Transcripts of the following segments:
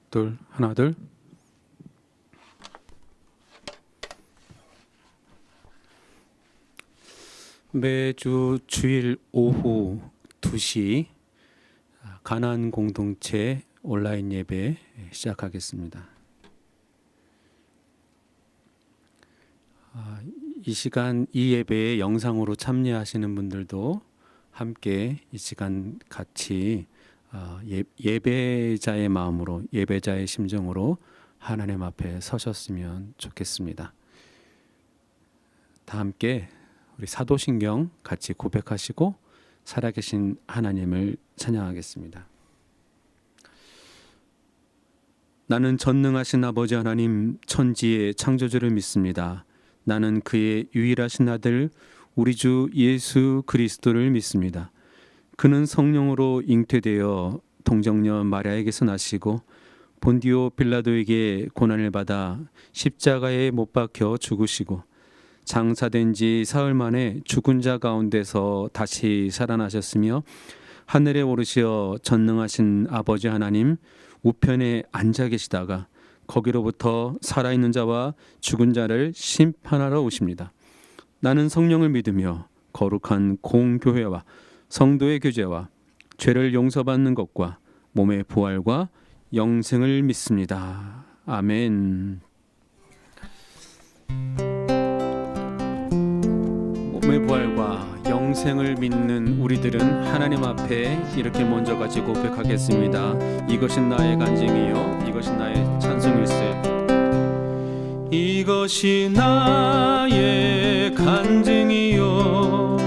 둘, 하나, 둘. 매주 주일 오후 2시 가나안 공동체 온라인 예배 시작하겠습니다. 이 시간 이 예배에 영상으로 참여하시는 분들도 함께 이 시간 같이 예배자의 마음으로, 예배자의 심정으로 하나님 앞에 서셨으면 좋겠습니다. 다 함께 우리 사도신경 같이 고백하시고 살아계신 하나님을 찬양하겠습니다. 나는 전능하신 아버지 하나님, 천지의 창조주를 믿습니다. 나는 그의 유일하신 아들 우리 주 예수 그리스도를 믿습니다. 그는 성령으로 잉태되어 동정녀 마리아에게서 나시고 본디오 빌라도에게 고난을 받아 십자가에 못 박혀 죽으시고 장사된 지 사흘 만에 죽은 자 가운데서 다시 살아나셨으며 하늘에 오르시어 전능하신 아버지 하나님 우편에 앉아 계시다가 거기로부터 살아있는 자와 죽은 자를 심판하러 오십니다. 나는 성령을 믿으며 거룩한 공교회와 성도의 교제와 죄를 용서받는 것과 몸의 부활과 영생을 믿습니다. 아멘. 몸의 부활과 영생을 믿는 우리들은 하나님 앞에 이렇게 먼저 같이 고백하겠습니다. 이것이 나의 간증이요, 이것이 나의 찬송일세. 이것이 나의 간증이요,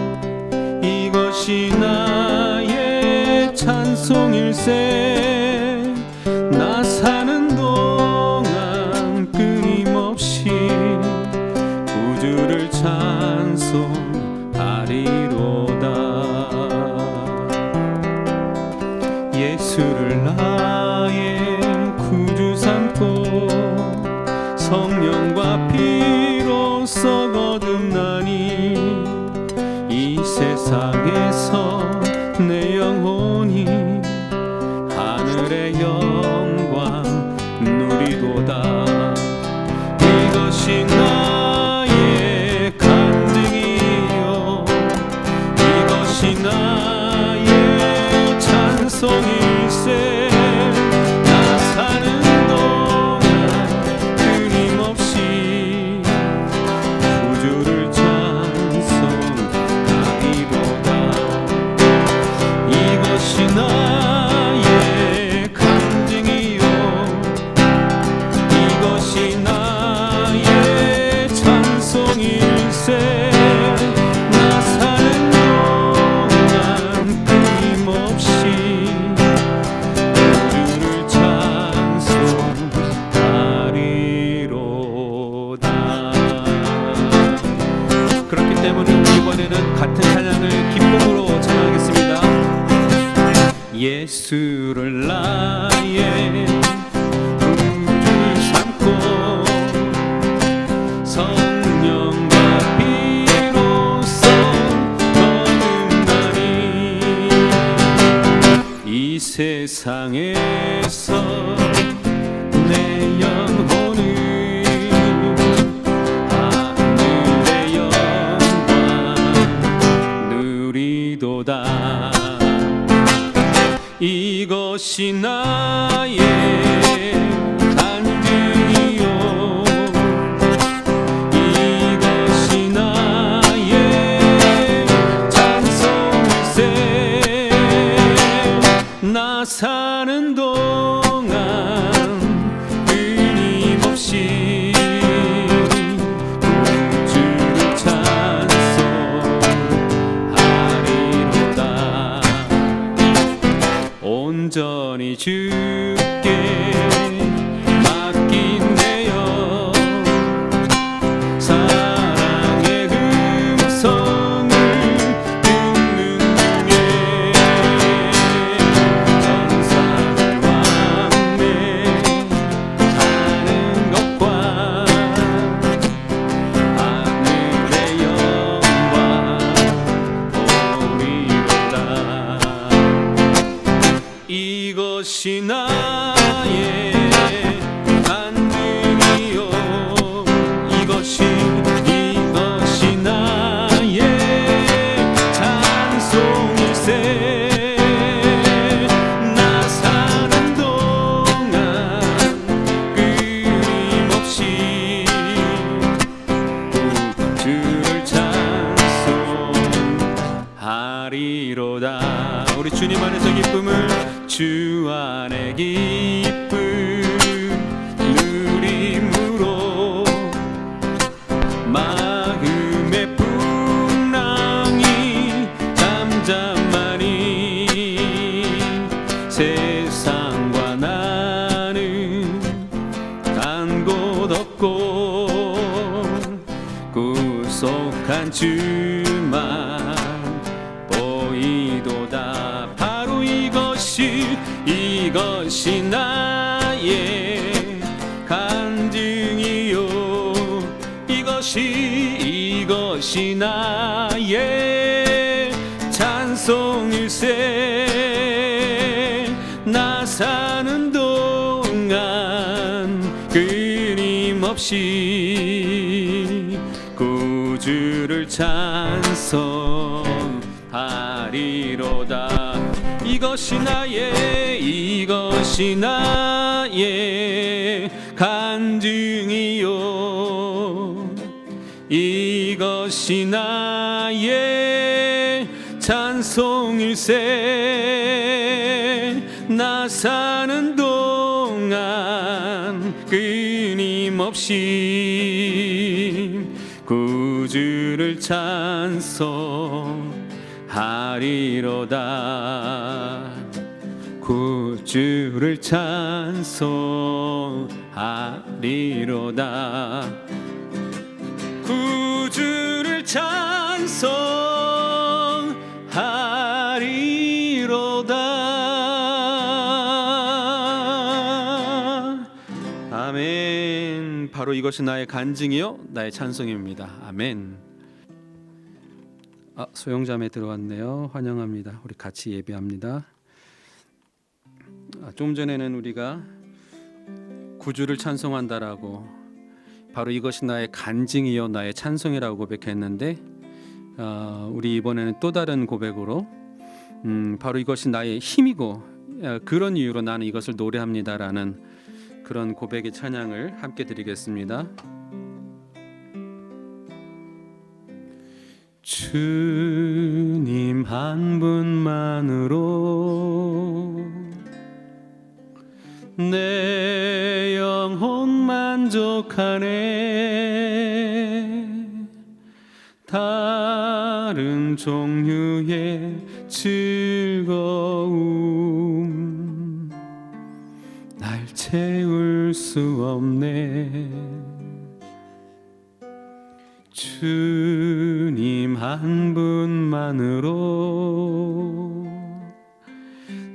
이것이 나의 찬송일세. 나 사는 동안 끊임없이 구주를 찬송하리로다. 예수를 나의 구주 삼고 성령과 피로써 거듭나니 이 세상에서 내 영혼이 하늘의 영광 누리도다. 이것이 나의 간증이요, 이것이 나의 찬송일세. 나 사는 동안 끊임없이 구주를 찬송하리로다. 이것이 나의 간증이요, 이것이 나의 찬송일세. 나 사는 동안 끊임없이 구주를 찬송하리로다. 그렇기 때문에 우리 이번에는 같은 찬양을 기쁨으로 찬양하겠습니다. 예수를 나의 구주 삼고 성령과 피로써 거듭나니 이 세상에서 내 영혼을 하늘의 영광 누리도다. 이것이 나의 간증이요, 이것이 나의 찬송일세. 나 사는 동안 끊임없이 구주를 찬송하리로다. 온전히 주께 맡긴 내 영, 사랑의 음성을 듣는 중에 천사들 왕래하는 것과 하늘의 영광 보리로다. 이것이 나 나의 간증이요 이것이 나의 찬송일세 나 사는 동안 끊임없이 주를 찬송하리로다. 우리 주님 안에서 기쁨을 주 안에 기쁨 누림으로 마음의 풍랑이 잠잠하니 세상과 나는 간 곳 없고 구속한 주만 보이도다. 바로 이것이 나의 간증이요 이것이 나의 찬송일세 나 사는 동안 끊임없이 구주를 찬송하리로다. 이것이 나의 간증이요 이것이 나의 찬송일세 나 사는 동안 끊임없이 구주를 찬송하리로다. 구주를 찬송하리로다. 구주를 찬송하리로다. 아멘. 바로 이것이 나의 간증이요 나의 찬송입니다. 아멘. 소영자매 들어왔네요. 환영합니다. 우리 같이 예배합니다. 좀 전에는 우리가 구주를 찬송한다라고 바로 이것이 나의 간증이요 나의 찬송이라고 고백했는데 우리 이번에는 또 다른 고백으로 바로 이것이 나의 힘이고 그런 이유로 나는 이것을 노래합니다라는 그런 고백의 찬양을 함께 드리겠습니다. 주님 한 분만으로 내 영혼 만족하네. 다른 종류의 즐거움 날 채울 수 없네. 주님 한 분만으로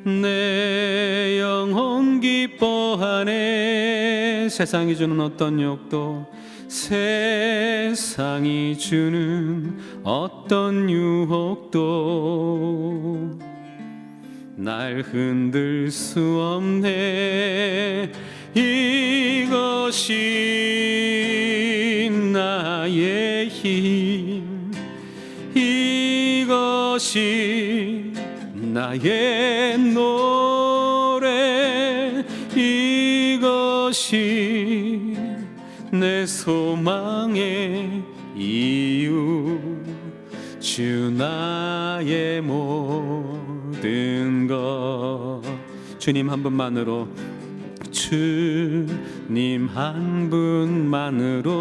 내 영혼 기뻐하네. 세상이 주는 어떤 욕도 세상이 주는 어떤 유혹도 날 흔들 수 없네. 이것이 나의 힘, 이것이 나의 노래, 이것이 내 소망의 이유, 주 나의 모든 것. 주님 한 분만으로, 주님 한 분만으로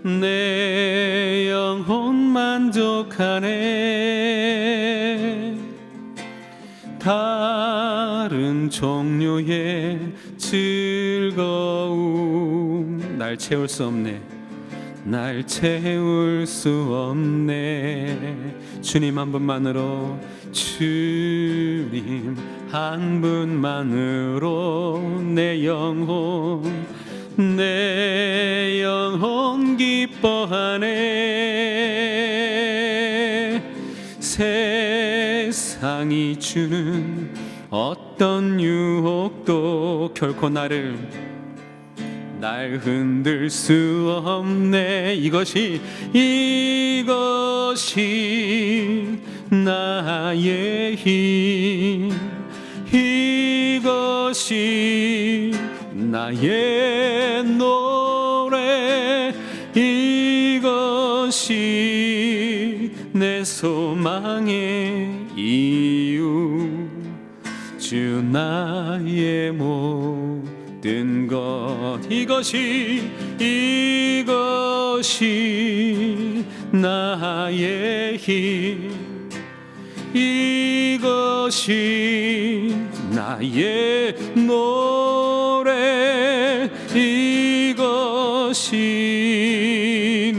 내 영혼 만족하네. 다른 종류의 즐거움 날 채울 수 없네. 날 채울 수 없네. 주님 한 분만으로, 주님 한 분만으로 내 영혼 기뻐하네. 세상이 주는 어떤 유혹도 결코 날 흔들 수 없네. 이것이 나의 힘, 이것이 나의 노래, 이것이 내 소망의 이유, 주 나의 모든 것. 이것이 나의 힘, 이것이 나의 노래, 이것이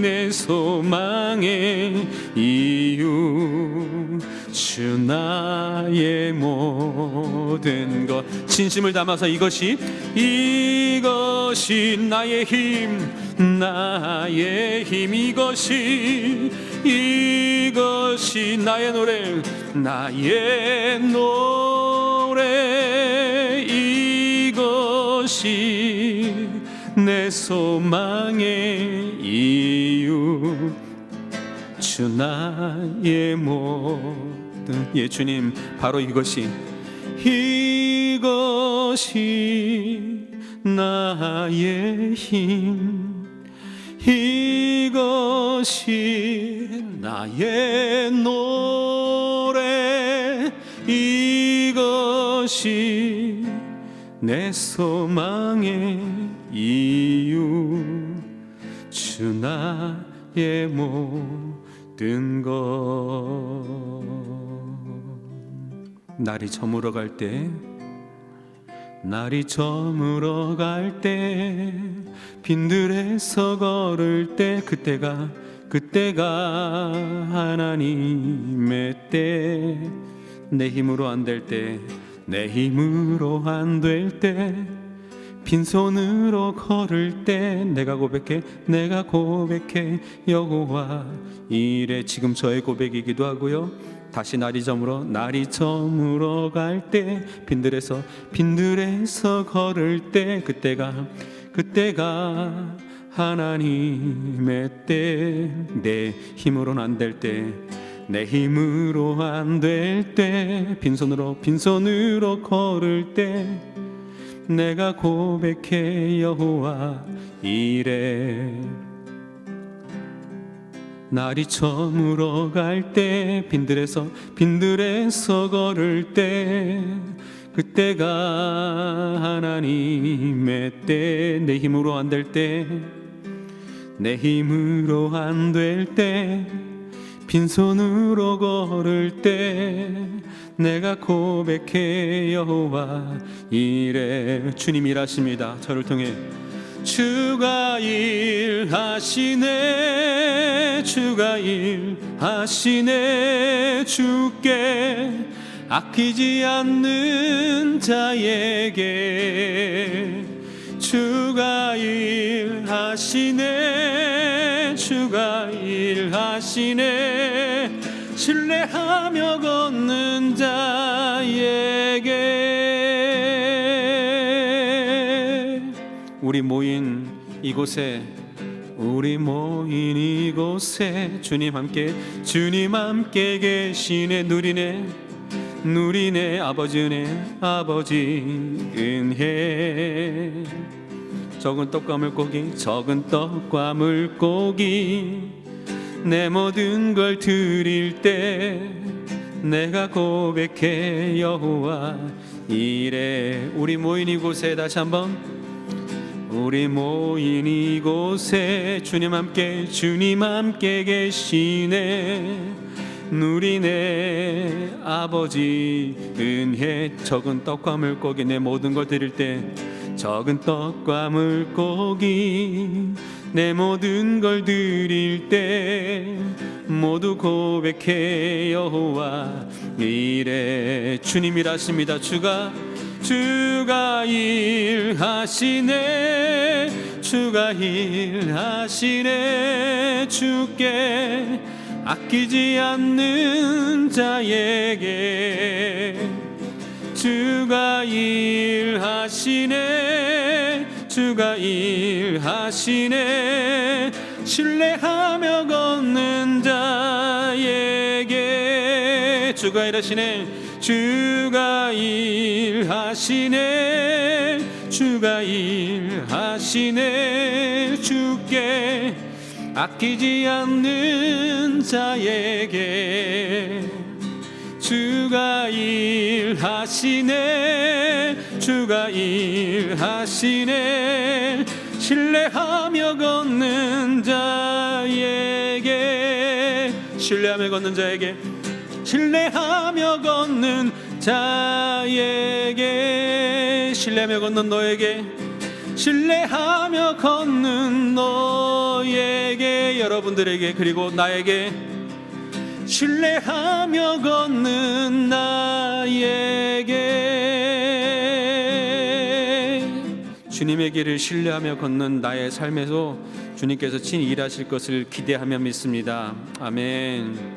내 소망의 이유, 주 나의 모든 것. 진심을 담아서 이것이 나의 힘, 나의 힘, 이것이 나의 노래, 나의 노래, 이것이 내 소망의 이유, 주 나의 모든. 예, 주님, 바로 이것이 나의 힘, 이것이 나의 노래, 이것이 내 소망의 이유, 주 나의 모든 것. 날이 저물어 갈 때, 빈들에서 걸을 때, 그때가 하나님의 때. 내 힘으로 안 될 때, 빈손으로 걸을 때, 내가 고백해 여호와 이래. 지금 저의 고백이기도 하고요. 다시 날이 저물어 갈 때, 빈들에서 걸을 때, 그때가 하나님의 때. 내 힘으로는 안 될 때, 빈손으로 걸을 때, 내가 고백해 여호와 이래. 날이 저물어 갈 때, 빈들에서 걸을 때, 그때가 하나님의 때. 내 힘으로 안 될 때, 빈손으로 걸을 때, 내가 고백해 여호와 이래. 주님 일하십니다. 저를 통해 주가 일하시네, 주께 아끼지 않는 자에게. 주가 일하시네, 신뢰하며 걷는 자에게. 우리 모인 이곳에 주님 함께 계시네. 누리네 아버지 은혜. 적은 떡과 물고기, 내 모든 걸 드릴 때, 내가 고백해 여호와 이래. 우리 모인 이곳에, 다시 한번, 우리 모인 이곳에 주님 함께 계시네. 누리네 아버지 은혜. 적은 떡과 물고기, 내 모든 걸 드릴 때, 적은 떡과 물고기, 내 모든 걸 드릴 때, 모두 고백해 여호와 이래. 주님 일하십니다. 주가 일하시네, 주께 아끼지 않는 자에게. 주가 일하시네 주가 일하시네 신뢰하며 걷는 자에게 주가 일하시네 주가 일하시네 주가 일하시네 주께 아끼지 않는 자에게 주가 일하시네 주가 일하시네 신뢰하며 걷는 자에게 신뢰하며 걷는 자에게 신뢰하며 걷는 자에게 신뢰하며 걷는 너에게 신뢰하며 걷는 너에게 여러분들에게 그리고 나에게 신뢰하며 걷는 나에게 주님의 길을 신뢰하며 걷는 나의 삶에서 주님께서 친히 일하실 것을 기대하며 믿습니다. 아멘.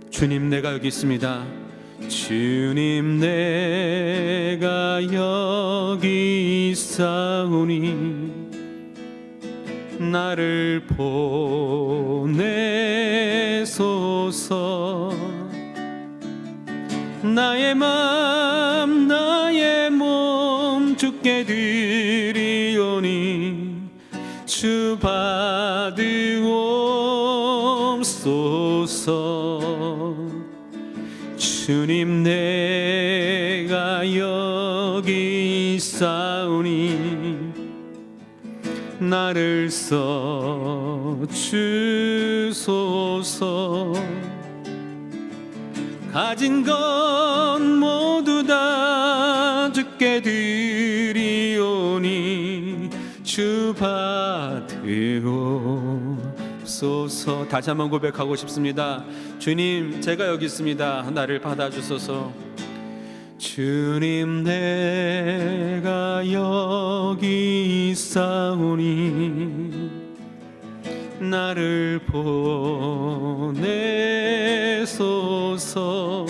주님 내가 여기 있습니다. 주님 내가 여기 있사오니 나를 보내소서 나의 맘 나의 몸 주께 드리오니 주 받으옵소서 주님 내가 여기 있사오니 나를 써주소서 가진 것 모두 다 주께 드리오니 주 받으옵소서 다시 한번 고백하고 싶습니다. 주님 제가 여기 있습니다. 나를 받아주소서 주님 내가 여기 있사오니 나를 보내소서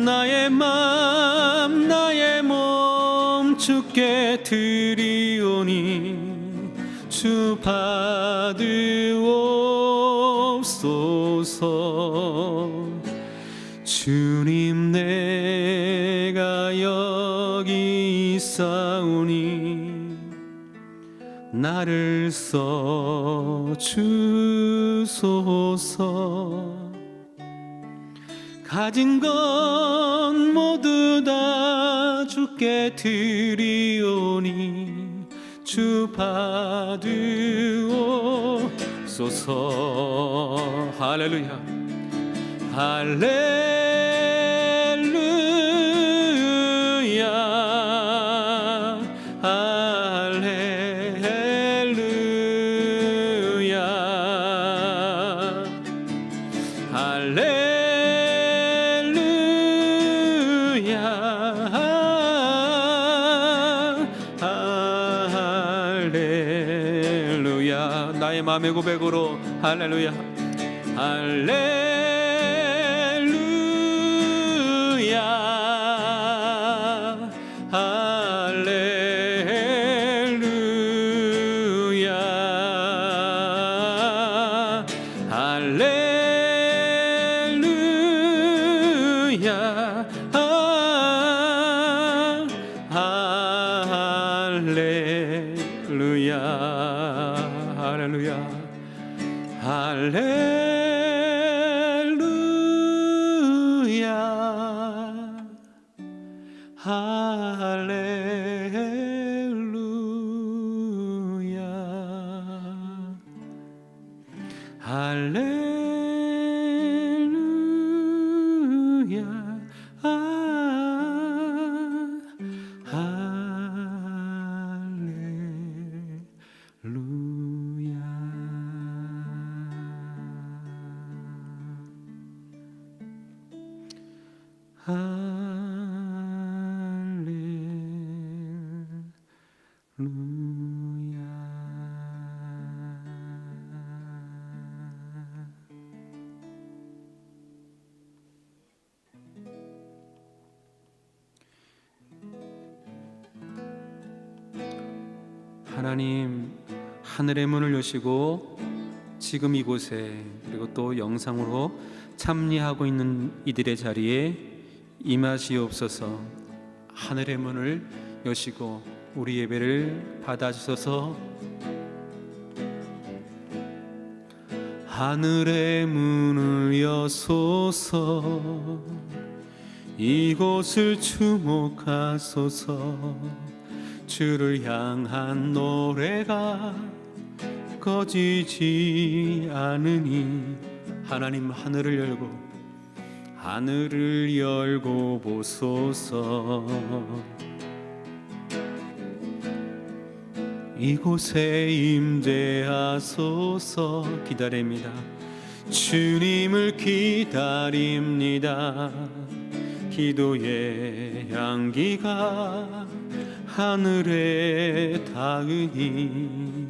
나의 맘 나의 몸 주께 드리오니 주 받으옵소서 주님 내가 여기 있사오니 나를 써주소서 가진 것 모두 다 주께 드리오니 주 받으옵소서 할렐루야 할렐루야 할렐루야 할렐루야 할렐루야 나의 마음의 고백으로 할렐루야 할렐루야 하나님 하늘의 문을 여시고 지금 이곳에 그리고 또 영상으로 참여하고 있는 이들의 자리에 임하시옵소서. 하늘의 문을 여시고 우리 예배를 받아주셔서 하늘의 문을 여소서. 이곳을 주목하소서. 주를 향한 노래가 꺼지지 않으니 하나님 하늘을 열고 보소서. 이곳에 임재하소서. 기다립니다. 주님을 기다립니다. 기도의 향기가 하늘에 닿으니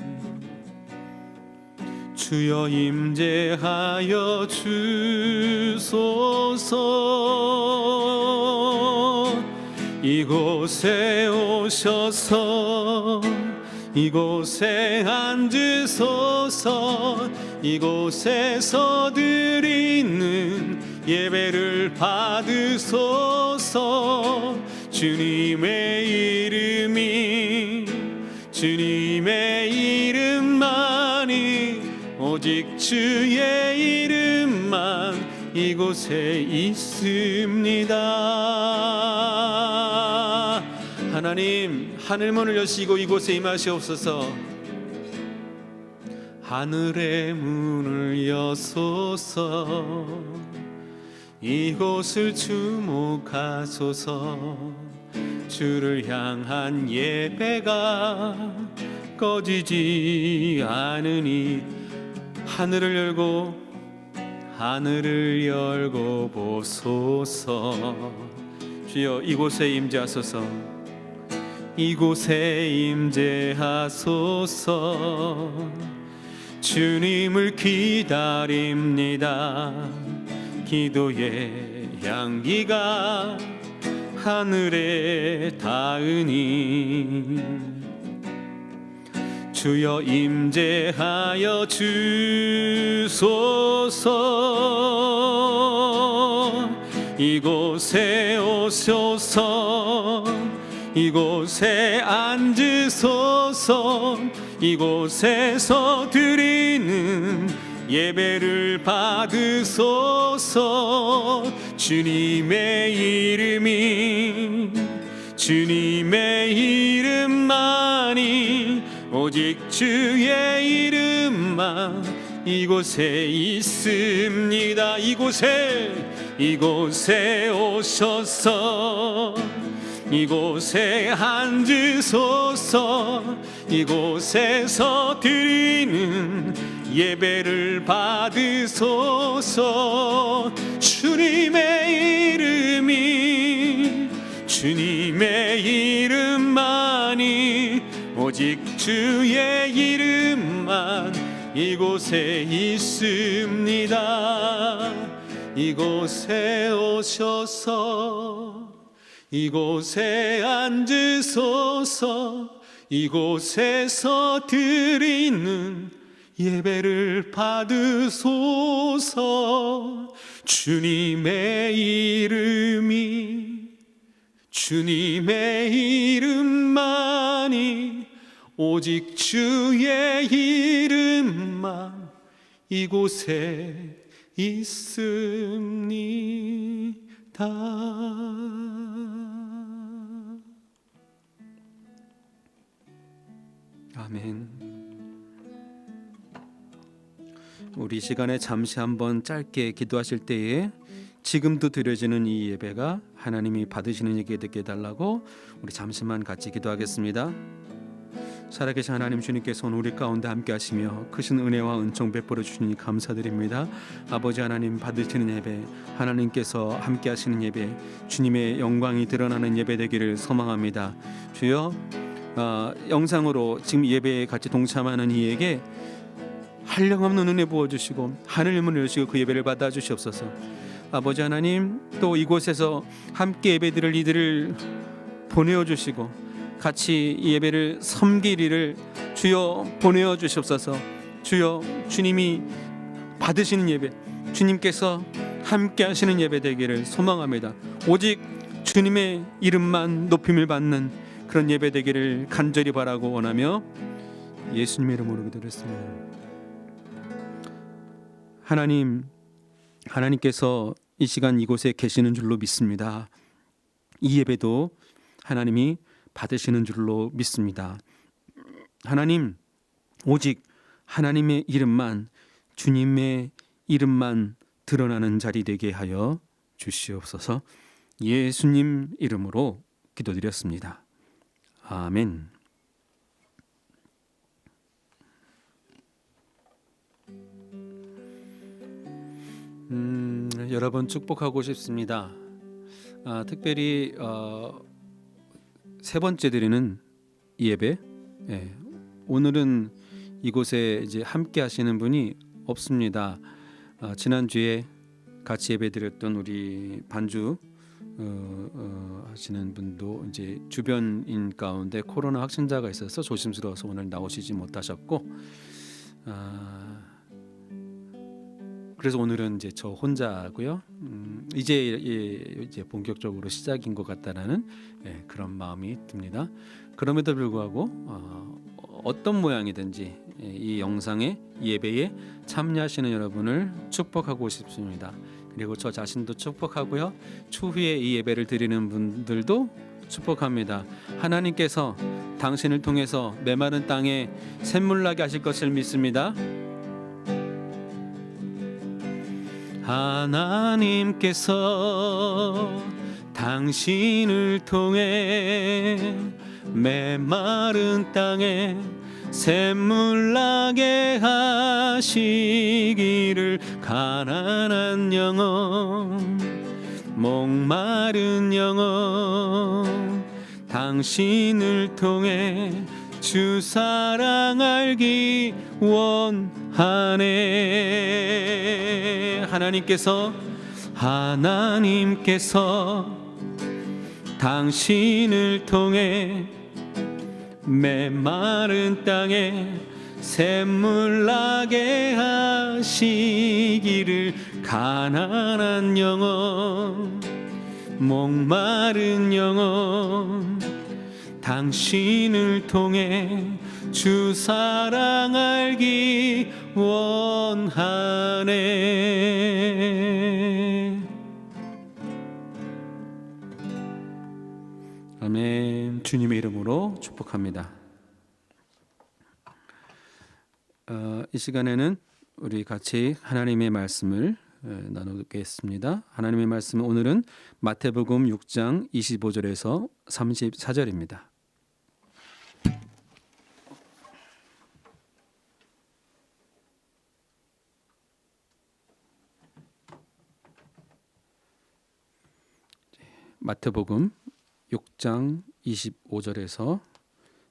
주여 임재하여 주소서. 이곳에 오셔서 이곳에 앉으소서. 이곳에서 드리는 예배를 받으소서. 주님의 이름만이 오직 주의 이름만 이곳에 있습니다. 하나님 하늘문을 여시고 이곳에 임하시옵소서. 하늘의 문을 여소서. 이곳을 주목하소서. 주를 향한 예배가 꺼지지 않으니 하늘을 열고 보소서. 주여 이곳에 임재하소서. 이곳에 임재하소서. 주님을 기다립니다. 기도의 향기가 하늘에 닿으니 주여 임재하여 주소서. 이곳에 오소서. 이곳에 앉으소서. 이곳에서 드리는 예배를 받으소서. 주님의 이름만이 오직 주의 이름만 이곳에 있습니다. 이곳에 오셔서 이곳에 앉으소서. 이곳에서 드리는 예배를 받으소서. 주님의 이름만이 오직 주의 이름만 이곳에 있습니다. 이곳에 오셔서 이곳에 앉으소서. 이곳에서 드리는 예배를 받으소서. 주님의 이름만이 오직 주의 이름만 이곳에 있습니다. 아멘. 우리 시간에 잠시 한번 짧게 기도하실 때에 지금도 드려지는 이 예배가 하나님이 받으시는 예배 되게 해달라고 우리 잠시만 같이 기도하겠습니다. 살아계신 하나님 주님께서 오늘 우리 가운데 함께 하시며 크신 은혜와 은총 베풀어 주시니 감사드립니다. 아버지 하나님 받으시는 예배, 하나님께서 함께 하시는 예배, 주님의 영광이 드러나는 예배 되기를 소망합니다. 주여 영상으로 지금 예배에 같이 동참하는 이에게 한량없는 은혜 부어주시고 하늘 문을 여시고 그 예배를 받아주시옵소서. 아버지 하나님 또 이곳에서 함께 예배드릴 이들을 보내어주시고 같이 예배를 섬기리를 주여 보내어 주시옵소서. 주여, 주님이 받으시는 예배, 주님께서 함께 하시는 예배 되기를 소망합니다. 오직 주님의 이름만 높임을 받는 그런 예배 되기를 간절히 바라고 원하며 예수님의 이름으로 기도했습니다. 하나님께서 이 시간 이곳에 계시는 줄로 믿습니다. 이 예배도 하나님이 받으시는 줄로 믿습니다. 하나님, 오직 하나님의 이름만, 주님의 이름만 드러나는 자리 되게 하여 주시옵소서. 예수님 이름으로 기도드렸습니다. 아멘. 여러분 축복하고 싶습니다. 특별히 세 번째 드리는 예배. 오늘은 이곳에 이제 함께 하시는 분이 없습니다. 지난주에 같이 예배드렸던 우리 반주 하시는 분도 이제 주변인 가운데 코로나 확진자가 있어서 조심스러워서 오늘 나오시지 못하셨고, 그래서 오늘은 이제 저 혼자고요. 이제 본격적으로 시작인 것 같다라는 그런 마음이 듭니다. 그럼에도 불구하고 어떤 모양이든지 이 영상의 예배에 참여하시는 여러분을 축복하고 싶습니다. 그리고 저 자신도 축복하고요. 추후에 이 예배를 드리는 분들도 축복합니다. 하나님께서 당신을 통해서 메마른 땅에 샘물 나게 하실 것을 믿습니다. 하나님께서 당신을 통해 메마른 땅에 샘물 나게 하시기를, 가난한 영혼, 목마른 영혼, 당신을 통해 주 사랑 알기 원하네. 하나님께서 당신을 통해 메마른 땅에 샘물 나게 하시기를, 가난한 영혼, 목마른 영혼, 당신을 통해 주 사랑 알기 원하네. 아멘. 주님의 이름으로 축복합니다. 이 시간에는 우리 같이 하나님의 말씀을 나누겠습니다. 하나님의 말씀은 오늘은 마태복음 6장 25절에서 34절입니다. 마태복음 6장 25절에서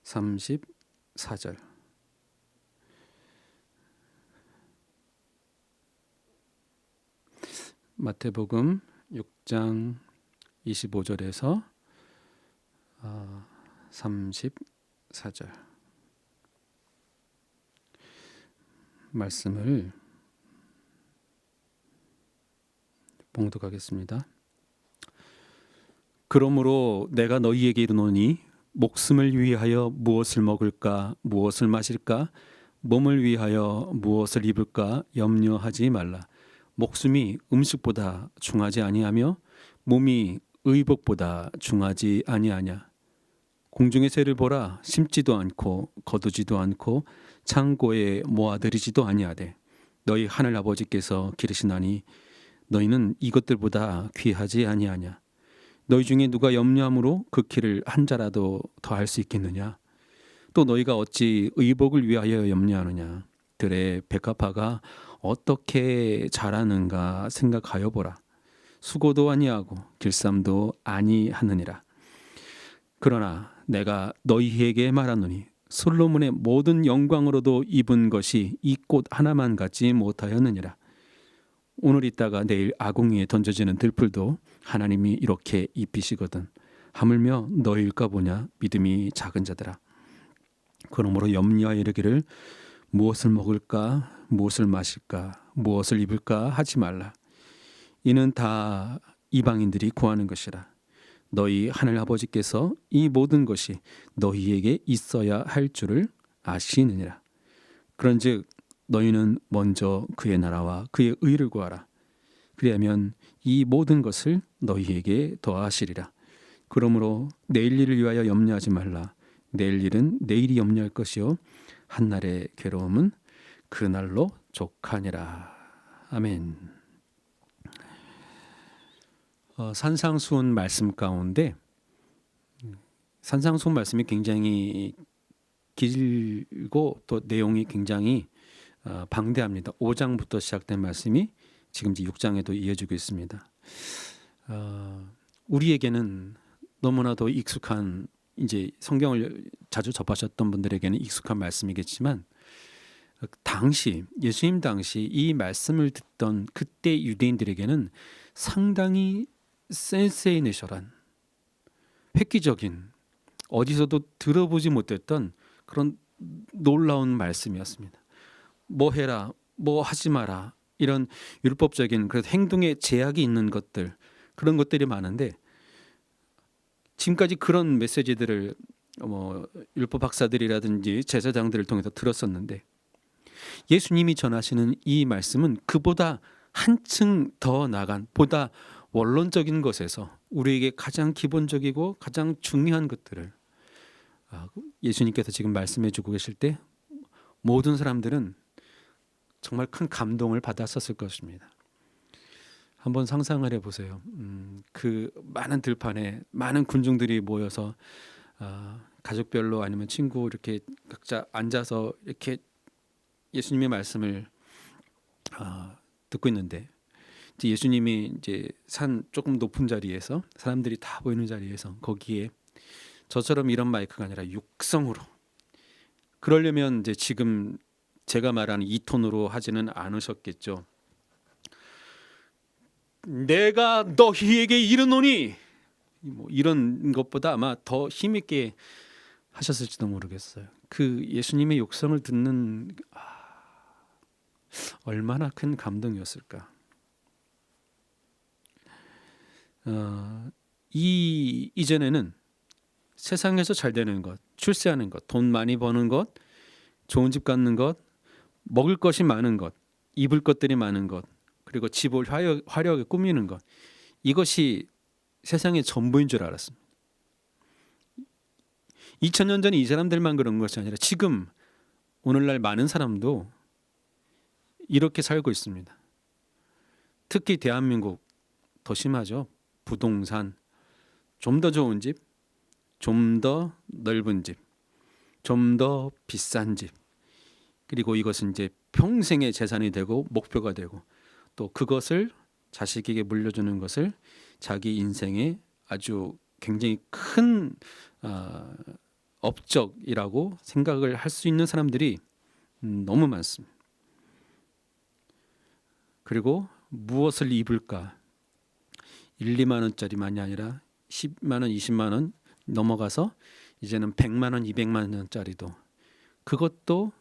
34절. 마태복음 6장 25절에서 34절 말씀을 봉독하겠습니다. 그러므로 내가 너희에게 이르노니 목숨을 위하여 무엇을 먹을까, 무엇을 마실까, 몸을 위하여 무엇을 입을까 염려하지 말라. 목숨이 음식보다 중하지 아니하며 몸이 의복보다 중하지 아니하냐. 공중의 새를 보라. 심지도 않고 거두지도 않고 창고에 모아들이지도 아니하되 너희 하늘 아버지께서 기르시나니 너희는 이것들보다 귀하지 아니하냐. 너희 중에 누가 염려함으로 그 키를 한 자라도 더할 수 있겠느냐. 또 너희가 어찌 의복을 위하여 염려하느냐. 들의 백합화가 어떻게 자라는가 생각하여 보라. 수고도 아니하고 길쌈도 아니하느니라. 그러나 내가 너희에게 말하노니 솔로몬의 모든 영광으로도 입은 것이 이 꽃 하나만 갖지 못하였느니라. 오늘 있다가 내일 아궁이에 던져지는 들풀도 하나님이 이렇게 입히시거든 하물며 너희일까 보냐 믿음이 작은 자들아. 그러므로 염려하여 이르기를 무엇을 먹을까 무엇을 마실까 무엇을 입을까 하지 말라. 이는 다 이방인들이 구하는 것이라. 너희 하늘 아버지께서 이 모든 것이 너희에게 있어야 할 줄을 아시느니라. 그런즉 너희는 먼저 그의 나라와 그의 의를 구하라. 그리하면 이 모든 것을 너희에게 더하시리라. 그러므로 내일 일을 위하여 염려하지 말라. 내일 일은 내일이 염려할 것이요 한날의 괴로움은 그날로 족하니라. 아멘. 산상수훈 말씀 가운데 산상수훈 말씀이 굉장히 길고 또 내용이 굉장히 방대합니다. 5장부터 시작된 말씀이 지금 이제 6장에도 이어지고 있습니다. 우리에게는 너무나도 익숙한, 이제 성경을 자주 접하셨던 분들에게는 익숙한 말씀이겠지만, 당시 예수님 당시 이 말씀을 듣던 그때 유대인들에게는 상당히 센세이네셜한, 획기적인, 어디서도 들어보지 못했던 그런 놀라운 말씀이었습니다. 뭐 해라, 뭐 하지 마라, 이런 율법적인 그런 행동에 제약이 있는 것들, 그런 것들이 많은데, 지금까지 그런 메시지들을 율법 박사들이라든지 제사장들을 통해서 들었었는데, 예수님이 전하시는 이 말씀은 그보다 한층 더 나간, 보다 원론적인 것에서 우리에게 가장 기본적이고 가장 중요한 것들을 예수님께서 지금 말씀해 주고 계실 때 모든 사람들은 정말 큰 감동을 받았었을 것입니다. 한번 상상을 해보세요. 그 많은 들판에 많은 군중들이 모여서 가족별로 아니면 친구 이렇게 각자 앉아서 이렇게 예수님의 말씀을 듣고 있는데, 이제 예수님이 이제 산 조금 높은 자리에서, 사람들이 다 보이는 자리에서, 거기에 저처럼 이런 마이크가 아니라 육성으로, 그러려면 이제 지금 제가 말하는 이 톤으로 하지는 않으셨겠죠. 내가 너희에게 이르노니, 이런 것보다 아마 더 힘있게 하셨을지도 모르겠어요. 그 예수님의 욕성을 듣는 얼마나 큰 감동이었을까. 이전에는 세상에서 잘 되는 것, 출세하는 것, 돈 많이 버는 것, 좋은 집 갖는 것, 먹을 것이 많은 것, 입을 것들이 많은 것, 그리고 집을 화려하게 꾸미는 것, 이것이 세상의 전부인 줄 알았습니다. 2000년 전에 이 사람들만 그런 것이 아니라 지금 오늘날 많은 사람도 이렇게 살고 있습니다. 특히 대한민국 더 심하죠. 부동산, 좀 더 좋은 집, 좀 더 넓은 집, 좀 더 비싼 집, 그리고 이것은 이제 평생의 재산이 되고 목표가 되고, 또 그것을 자식에게 물려주는 것을 자기 인생의 아주 굉장히 큰 업적이라고 생각을 할 수 있는 사람들이 너무 많습니다. 그리고 무엇을 입을까? 1, 2만 원짜리만이 아니라 10만 원, 20만 원 넘어가서 이제는 100만 원, 200만 원짜리도, 그것도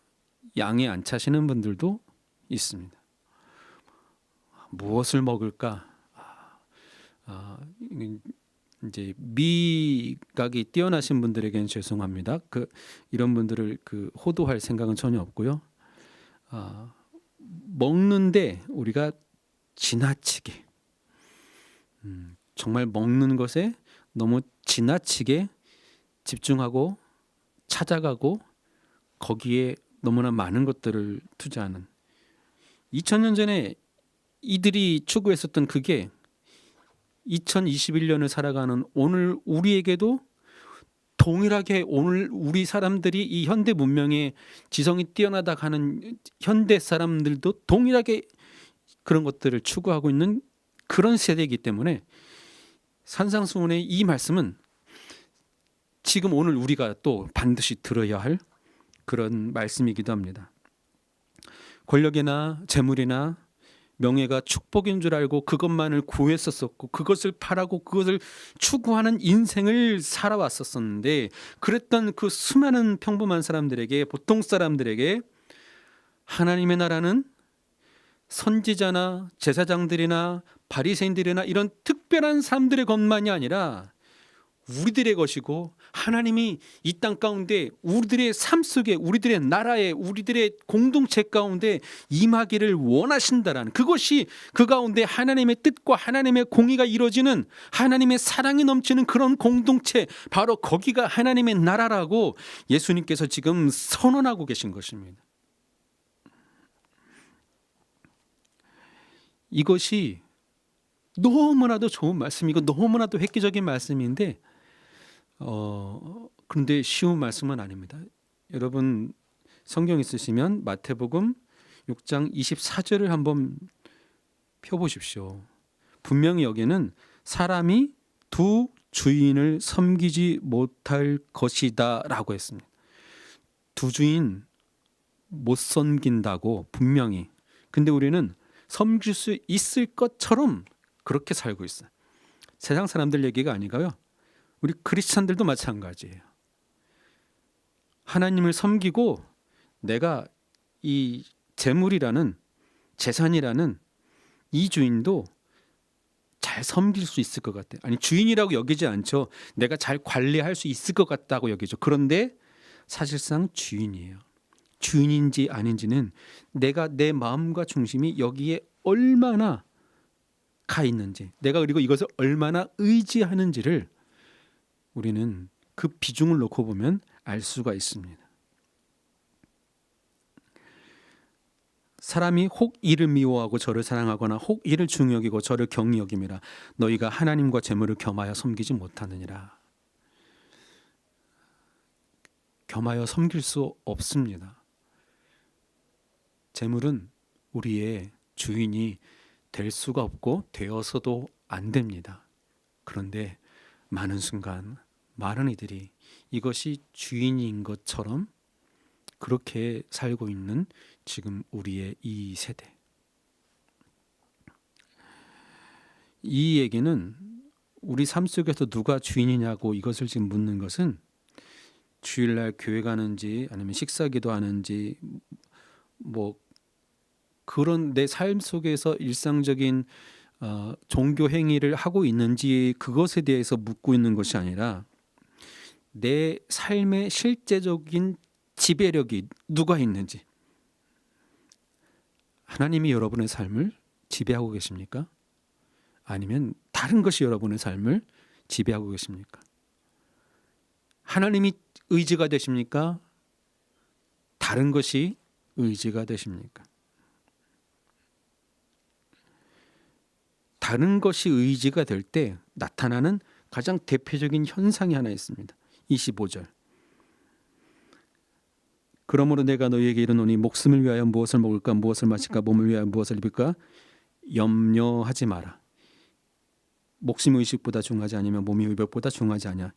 양에 안 차시는 분들도 있습니다. 무엇을 먹을까? 이제 미각이 뛰어나신 분들에게는 죄송합니다. 이런 분들을 호도할 생각은 전혀 없고요. 먹는데 우리가 지나치게 정말 먹는 것에 너무 지나치게 집중하고 찾아가고 거기에 너무나 많은 것들을 투자하는, 2000년 전에 이들이 추구했었던 그게 2021년을 살아가는 오늘 우리에게도 동일하게, 오늘 우리 사람들이 이 현대 문명의 지성이 뛰어나다 하는 현대 사람들도 동일하게 그런 것들을 추구하고 있는 그런 세대이기 때문에, 산상수훈의 이 말씀은 지금 오늘 우리가 또 반드시 들어야 할 그런 말씀이기도 합니다. 권력이나 재물이나 명예가 축복인 줄 알고 그것만을 구했었었고 그것을 바라고 그것을 추구하는 인생을 살아왔었었는데, 그랬던 그 수많은 평범한 사람들에게, 보통 사람들에게 하나님의 나라는 선지자나 제사장들이나 바리새인들이나 이런 특별한 사람들의 것만이 아니라 우리들의 것이고, 하나님이 이 땅 가운데 우리들의 삶 속에, 우리들의 나라에, 우리들의 공동체 가운데 임하기를 원하신다라는, 그것이 그 가운데 하나님의 뜻과 하나님의 공의가 이루어지는, 하나님의 사랑이 넘치는 그런 공동체, 바로 거기가 하나님의 나라라고 예수님께서 지금 선언하고 계신 것입니다. 이것이 너무나도 좋은 말씀이고 너무나도 획기적인 말씀인데, 그런데 쉬운 말씀은 아닙니다. 여러분 성경 있으시면 마태복음 6장 24절을 한번 펴보십시오. 분명히 여기는 사람이 두 주인을 섬기지 못할 것이다 라고 했습니다. 두 주인 못 섬긴다고 분명히. 근데 우리는 섬길 수 있을 것처럼 그렇게 살고 있어요. 세상 사람들 얘기가 아니고요, 우리 크리스찬들도 마찬가지예요. 하나님을 섬기고 내가 이 재물이라는, 재산이라는 이 주인도 잘 섬길 수 있을 것 같아요. 아니, 주인이라고 여기지 않죠. 내가 잘 관리할 수 있을 것 같다고 여기죠. 그런데 사실상 주인이에요. 주인인지 아닌지는 내가 내 마음과 중심이 여기에 얼마나 가 있는지, 내가 그리고 이것을 얼마나 의지하는지를 우리는 그 비중을 놓고 보면 알 수가 있습니다. 사람이 혹 이를 미워하고 저를 사랑하거나 혹 이를 중히 여기고 저를 경히 여김이라 너희가 하나님과 재물을 겸하여 섬기지 못하느니라. 겸하여 섬길 수 없습니다. 재물은 우리의 주인이 될 수가 없고 되어서도 안 됩니다. 그런데 많은 순간 많은 이들이 이것이 주인인 것처럼 그렇게 살고 있는 지금 우리의 이 세대. 이 얘기는 우리 삶 속에서 누가 주인이냐고 이것을 지금 묻는 것은, 주일날 교회 가는지 아니면 식사기도 하는지 뭐 그런 내 삶 속에서 일상적인 종교 행위를 하고 있는지 그것에 대해서 묻고 있는 것이 아니라, 내 삶의 실제적인 지배력이 누가 있는지. 하나님이 여러분의 삶을 지배하고 계십니까? 아니면 다른 것이 여러분의 삶을 지배하고 계십니까? 하나님이 의지가 되십니까? 다른 것이 의지가 되십니까? 다른 것이 의지가 될 때 나타나는 가장 대표적인 현상이 하나 있습니다. 25절. 그러므로 내가 너희에게 이르노니 목숨을 위하여 무엇을 먹을까 무엇을 마실까 몸을 위하여 무엇을 입을까 염려하지 마라. 목숨의 의식보다 중하지 아니면 몸의 의복보다 중하지 아니야.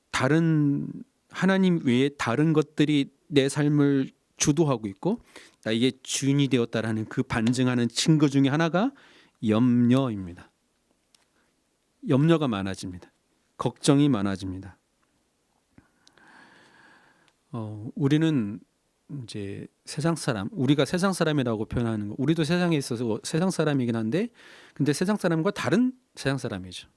다른 하나님 외에 다른 것들이 내 삶을 주도하고 있고 나에게 주인이 되었다라는 그 반증하는 증거 중에 하나가 염려입니다. 염려가 많아집니다. 걱정이 많아집니다. 우리는 이제 세상 사람, 우리가 세상 사람이라고 표현하는 거, 우리도 세상에 있어서 세상 사람이긴 한데, 근데 세상 사람과 다른 세상 사람이죠.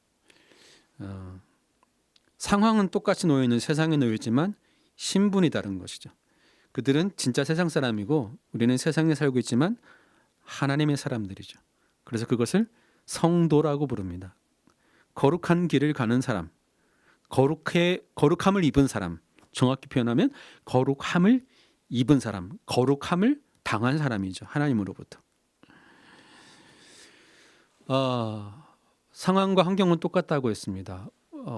상황은 똑같이 놓여 있는 세상에 놓여 있지만 신분이 다른 것이죠. 그들은 진짜 세상 사람이고 우리는 세상에 살고 있지만 하나님의 사람들이죠. 그래서 그것을 성도라고 부릅니다. 거룩한 길을 가는 사람, 거룩함을 입은 사람, 정확히 표현하면 거룩함을 입은 사람, 거룩함을 당한 사람이죠. 하나님으로부터. 상황과 환경은 똑같다고 했습니다.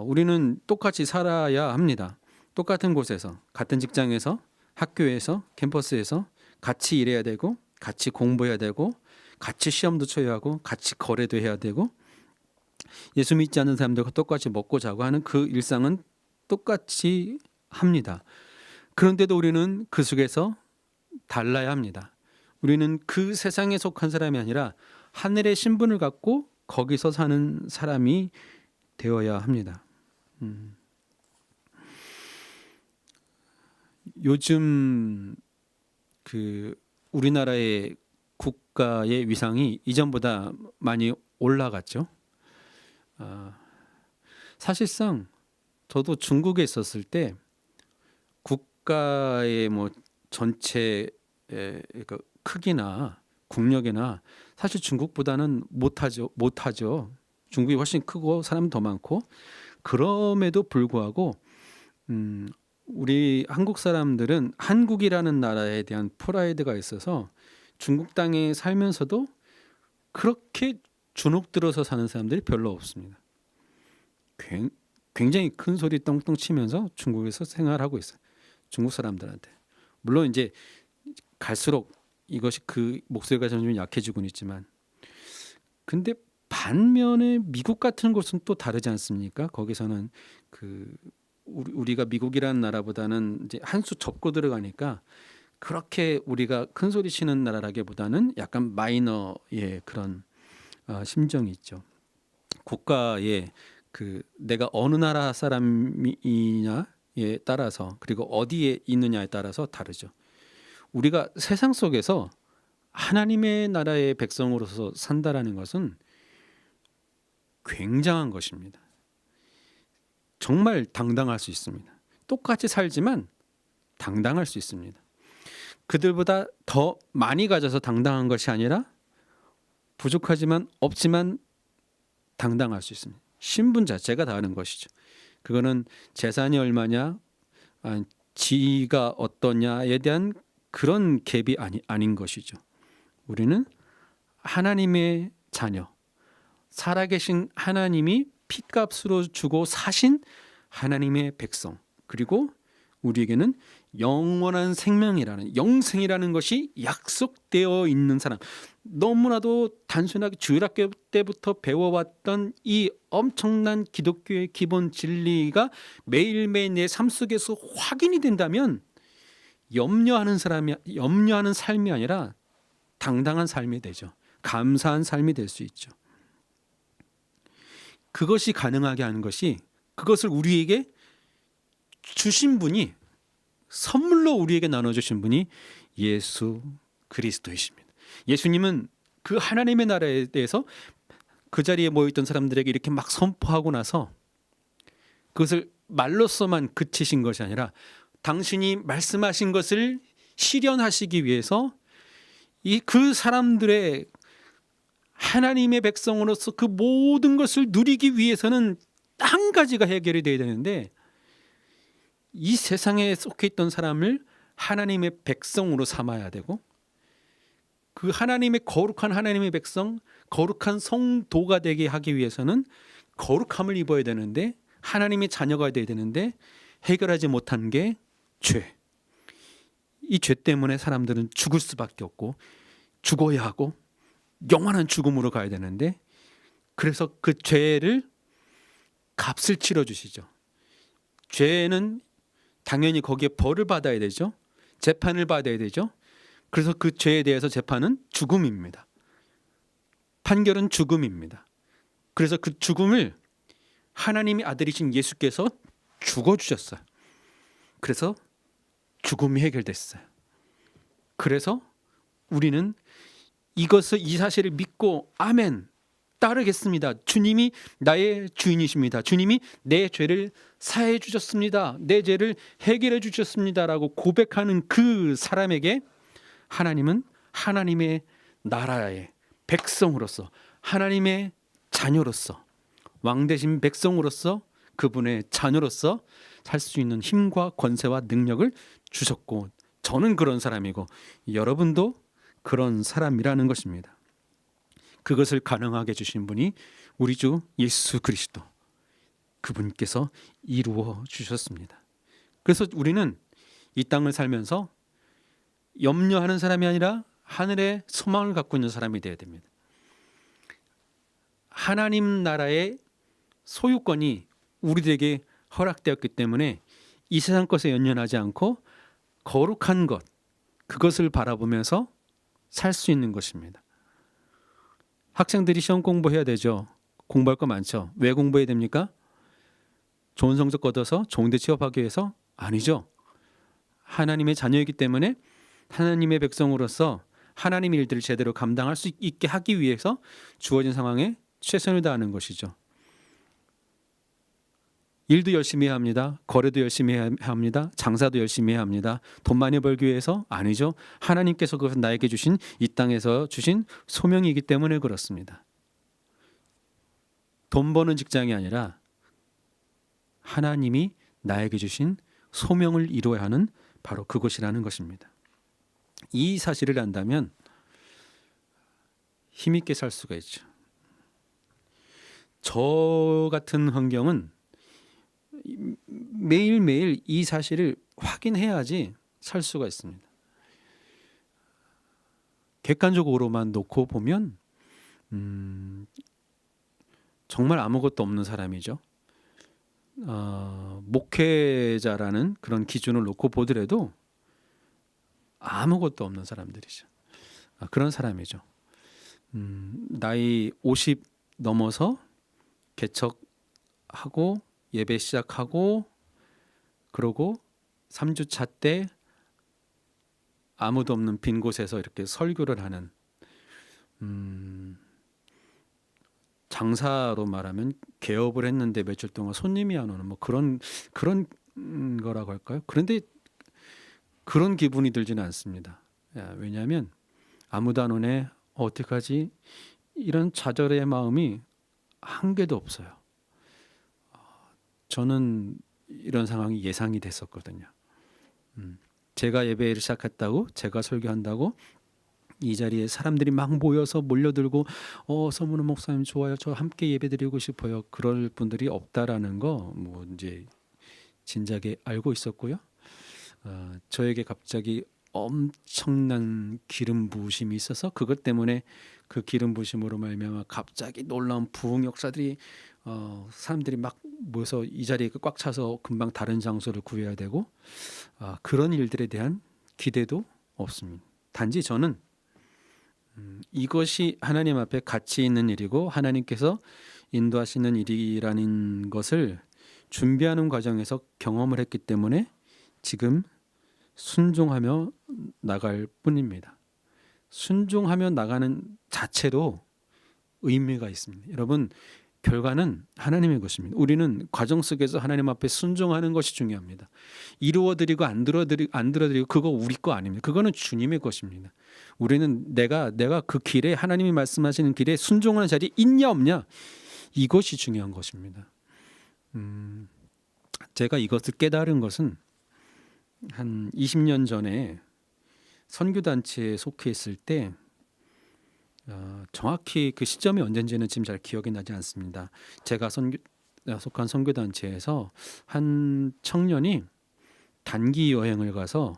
우리는 똑같이 살아야 합니다. 똑같은 곳에서, 같은 직장에서, 학교에서, 캠퍼스에서 같이 일해야 되고, 같이 공부해야 되고, 같이 시험도 쳐야 하고, 같이 거래도 해야 되고, 예수 믿지 않는 사람들과 똑같이 먹고 자고 하는 그 일상은 똑같이 합니다. 그런데도 우리는 그 속에서 달라야 합니다. 우리는 그 세상에 속한 사람이 아니라 하늘의 신분을 갖고 거기서 사는 사람이 되어야 합니다. 요즘 그 우리나라의 국가의 위상이 이전보다 많이 올라갔죠. 사실상 저도 중국에 있었을 때 국가의 뭐 전체 그 크기나 국력이나 사실 중국보다는 못하죠. 중국이 훨씬 크고 사람 더 많고, 그럼에도 불구하고 우리 한국 사람들은 한국이라는 나라에 대한 프라이드가 있어서 중국 땅에 살면서도 그렇게 주눅 들어서 사는 사람들이 별로 없습니다. 굉장히 큰 소리 똥똥 치면서 중국에서 생활하고 있어요. 중국 사람들한테. 물론 이제 갈수록 이것이 그 목소리가 점점 약해지고는 있지만, 근데 반면에 미국 같은 곳은 또 다르지 않습니까? 거기서는 그 우리가 미국이라는 나라보다는 이제 한 수 접고 들어가니까 그렇게 우리가 큰 소리 치는 나라라기보다는 약간 마이너의 그런 심정이 있죠. 국가의 그 내가 어느 나라 사람이냐에 따라서, 그리고 어디에 있느냐에 따라서 다르죠. 우리가 세상 속에서 하나님의 나라의 백성으로서 산다라는 것은 굉장한 것입니다. 정말 당당할 수 있습니다. 똑같이 살지만 당당할 수 있습니다. 그들보다 더 많이 가져서 당당한 것이 아니라 부족하지만 없지만 당당할 수 있습니다. 신분 자체가 다른 것이죠. 그거는 재산이 얼마냐, 지위가 어떠냐에 대한 그런 갭이 아닌 것이죠. 우리는 하나님의 자녀, 살아계신 하나님이 피값으로 주고 사신 하나님의 백성, 그리고 우리에게는 영원한 생명이라는, 영생이라는 것이 약속되어 있는 사람. 너무나도 단순하게 주일학교 때부터 배워왔던 이 엄청난 기독교의 기본 진리가 매일매일 내 삶 속에서 확인이 된다면 염려하는 삶이 아니라 당당한 삶이 되죠. 감사한 삶이 될 수 있죠. 그것이 가능하게 하는 것이, 그것을 우리에게 주신 분이, 선물로 우리에게 나눠주신 분이 예수 그리스도이십니다. 예수님은 그 하나님의 나라에 대해서 그 자리에 모여있던 사람들에게 이렇게 막 선포하고 나서 그것을 말로서만 그치신 것이 아니라 당신이 말씀하신 것을 실현하시기 위해서 그 사람들의 하나님의 백성으로서 그 모든 것을 누리기 위해서는 한 가지가 해결이 돼야 되는데, 이 세상에 속해 있던 사람을 하나님의 백성으로 삼아야 되고, 그 하나님의 거룩한 하나님의 백성, 거룩한 성도가 되게 하기 위해서는 거룩함을 입어야 되는데, 하나님의 자녀가 돼야 되는데 해결하지 못한 게 죄. 이 죄 때문에 사람들은 죽을 수밖에 없고 죽어야 하고 영원한 죽음으로 가야 되는데, 그래서 그 죄를 값을 치러 주시죠. 죄는 당연히 거기에 벌을 받아야 되죠. 재판을 받아야 되죠. 그래서 그 죄에 대해서 재판은 죽음입니다. 판결은 죽음입니다. 그래서 그 죽음을 하나님의 아들이신 예수께서 죽어주셨어요. 그래서 죽음이 해결됐어요. 그래서 우리는 이 사실을 믿고 아멘, 따르겠습니다. 주님이 나의 주인이십니다. 주님이 내 죄를 사해 주셨습니다. 내 죄를 해결해 주셨습니다라고 고백하는 그 사람에게 하나님은 하나님의 나라의 백성으로서, 하나님의 자녀로서, 왕되신 백성으로서, 그분의 자녀로서 살 수 있는 힘과 권세와 능력을 주셨고, 저는 그런 사람이고 여러분도 그런 사람이라는 것입니다. 그것을 가능하게 주신 분이 우리 주 예수 그리스도, 그분께서 이루어 주셨습니다. 그래서 우리는 이 땅을 살면서 염려하는 사람이 아니라 하늘의 소망을 갖고 있는 사람이 되어야 됩니다. 하나님 나라의 소유권이 우리들에게 허락되었기 때문에 이 세상 것에 연연하지 않고 거룩한 것, 그것을 바라보면서 살 수 있는 것입니다. 학생들이 시험 공부해야 되죠. 공부할 거 많죠. 왜 공부해야 됩니까? 좋은 성적 얻어서 좋은 데 취업하기 위해서? 아니죠. 하나님의 자녀이기 때문에 하나님의 백성으로서 하나님의 일들을 제대로 감당할 수 있게 하기 위해서 주어진 상황에 최선을 다하는 것이죠. 일도 열심히 해야 합니다. 거래도 열심히 해야 합니다. 장사도 열심히 해야 합니다. 돈 많이 벌기 위해서? 아니죠. 하나님께서 그것은 나에게 주신 이 땅에서 주신 소명이기 때문에 그렇습니다. 돈 버는 직장이 아니라 하나님이 나에게 주신 소명을 이루어야 하는 바로 그것이라는 것입니다. 이 사실을 안다면 힘있게 살 수가 있죠. 저 같은 환경은 매일매일 이 사실을 확인해야지 살 수가 있습니다. 객관적으로만 놓고 보면 정말 아무것도 없는 사람이죠. 목회자라는 그런 기준을 놓고 보더라도 아무것도 없는 사람들이죠. 그런 사람이죠. 나이 50 넘어서 개척하고 예배 시작하고 그러고 3주차 때 아무도 없는 빈 곳에서 이렇게 설교를 하는 장사로 말하면 개업을 했는데 며칠 동안 손님이 안 오는 뭐 그런 거라고 할까요? 그런데 그런 기분이 들지는 않습니다. 왜냐하면 아무도 안 오네, 어떡하지? 이런 좌절의 마음이 한 개도 없어요. 저는 이런 상황이 예상이 됐었거든요. 제가 예배를 시작했다고, 제가 설교한다고 이 자리에 사람들이 막 모여서 몰려들고 서문호 목사님 좋아요, 저 함께 예배드리고 싶어요, 그럴 분들이 없다라는 거 뭐 이제 진작에 알고 있었고요. 저에게 갑자기 엄청난 기름 부으심이 있어서 그것 때문에 그 기름 부으심으로 말미암아 갑자기 놀라운 부흥 역사들이 사람들이 막 모여서 이 자리에 꽉 차서 금방 다른 장소를 구해야 되고 그런 일들에 대한 기대도 없습니다. 단지 저는 이것이 하나님 앞에 가치 있는 일이고 하나님께서 인도하시는 일이라는 것을 준비하는 과정에서 경험을 했기 때문에 지금 순종하며 나갈 뿐입니다. 순종하며 나가는 자체로 의미가 있습니다. 여러분, 결과는 하나님의 것입니다. 우리는 과정 속에서 하나님 앞에 순종하는 것이 중요합니다. 이루어드리고 안 들어드리고 그거 우리 거 아닙니다. 그거는 주님의 것입니다. 우리는 내가 그 길에 하나님이 말씀하시는 길에 순종하는 자리에 있냐 없냐, 이것이 중요한 것입니다. 제가 이것을 깨달은 것은 한 20년 전에 선교단체에 속해 있을 때 정확히 그 시점이 언젠지는 지금 잘 기억이 나지 않습니다. 제가 속한 선교단체에서 한 청년이 단기 여행을 가서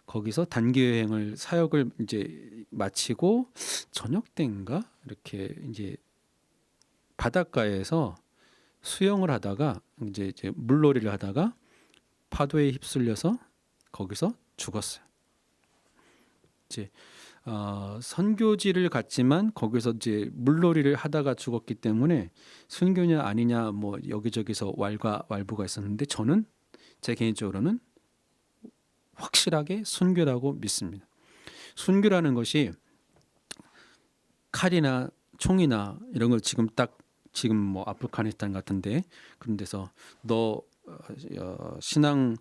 거기서 단기 여행을 사역을 이제 마치고 저녁 때인가 이렇게 이제 바닷가에서 수영을 하다가 이제 물놀이를 하다가 파도에 휩쓸려서 거기서 죽었어요. 이제 선교지를 갔지만 거기서 이제 물놀이를 하다가 죽었기 때문에 순교냐 아니냐 뭐 여기저기서 왈가왈부가 있었는데 저는 제 개인적으로는 확실하게 순교라고 믿습니다. 순교라는 것이 칼이나 총이나 이런 걸 지금 뭐 아프가니스탄 같은데 그런 데서 너 신앙을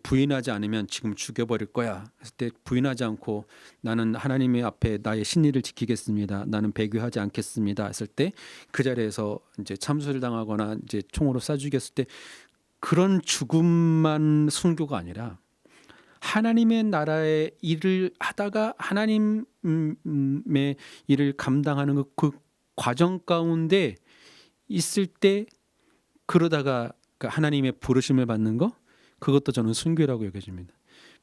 부인하지 않으면 지금 죽여버릴 거야 했을 때 부인하지 않고 나는 하나님의 앞에 나의 신의를 지키겠습니다, 나는 배교하지 않겠습니다 했을 때 그 자리에서 이제 참수를 당하거나 이제 총으로 쏴 죽였을 때 그런 죽음만 순교가 아니라 하나님의 나라의 일을 하다가 하나님의 일을 감당하는 그 과정 가운데 있을 때 그러다가 하나님의 부르심을 받는 거, 그것도 저는 순교라고 여겨집니다.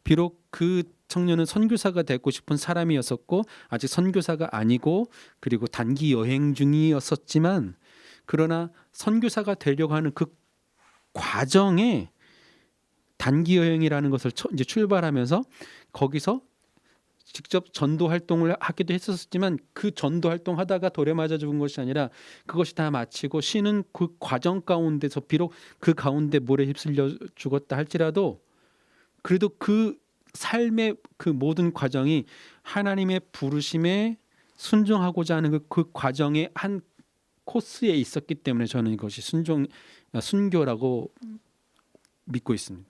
비록 그 청년은 선교사가 되고 싶은 사람이었었고 아직 선교사가 아니고 그리고 단기 여행 중이었었지만 그러나 선교사가 되려고 하는 그 과정에 단기 여행이라는 것을 이제 출발하면서 거기서 직접 전도 활동을 하기도 했었지만 그 전도 활동하다가 돌에 맞아 죽은 것이 아니라 그것이 다 마치고 쉬는 그 과정 가운데서 비록 그 가운데 물에 휩쓸려 죽었다 할지라도 그래도 그 삶의 그 모든 과정이 하나님의 부르심에 순종하고자 하는 그 과정의 한 코스에 있었기 때문에 저는 이것이 순교라고 믿고 있습니다.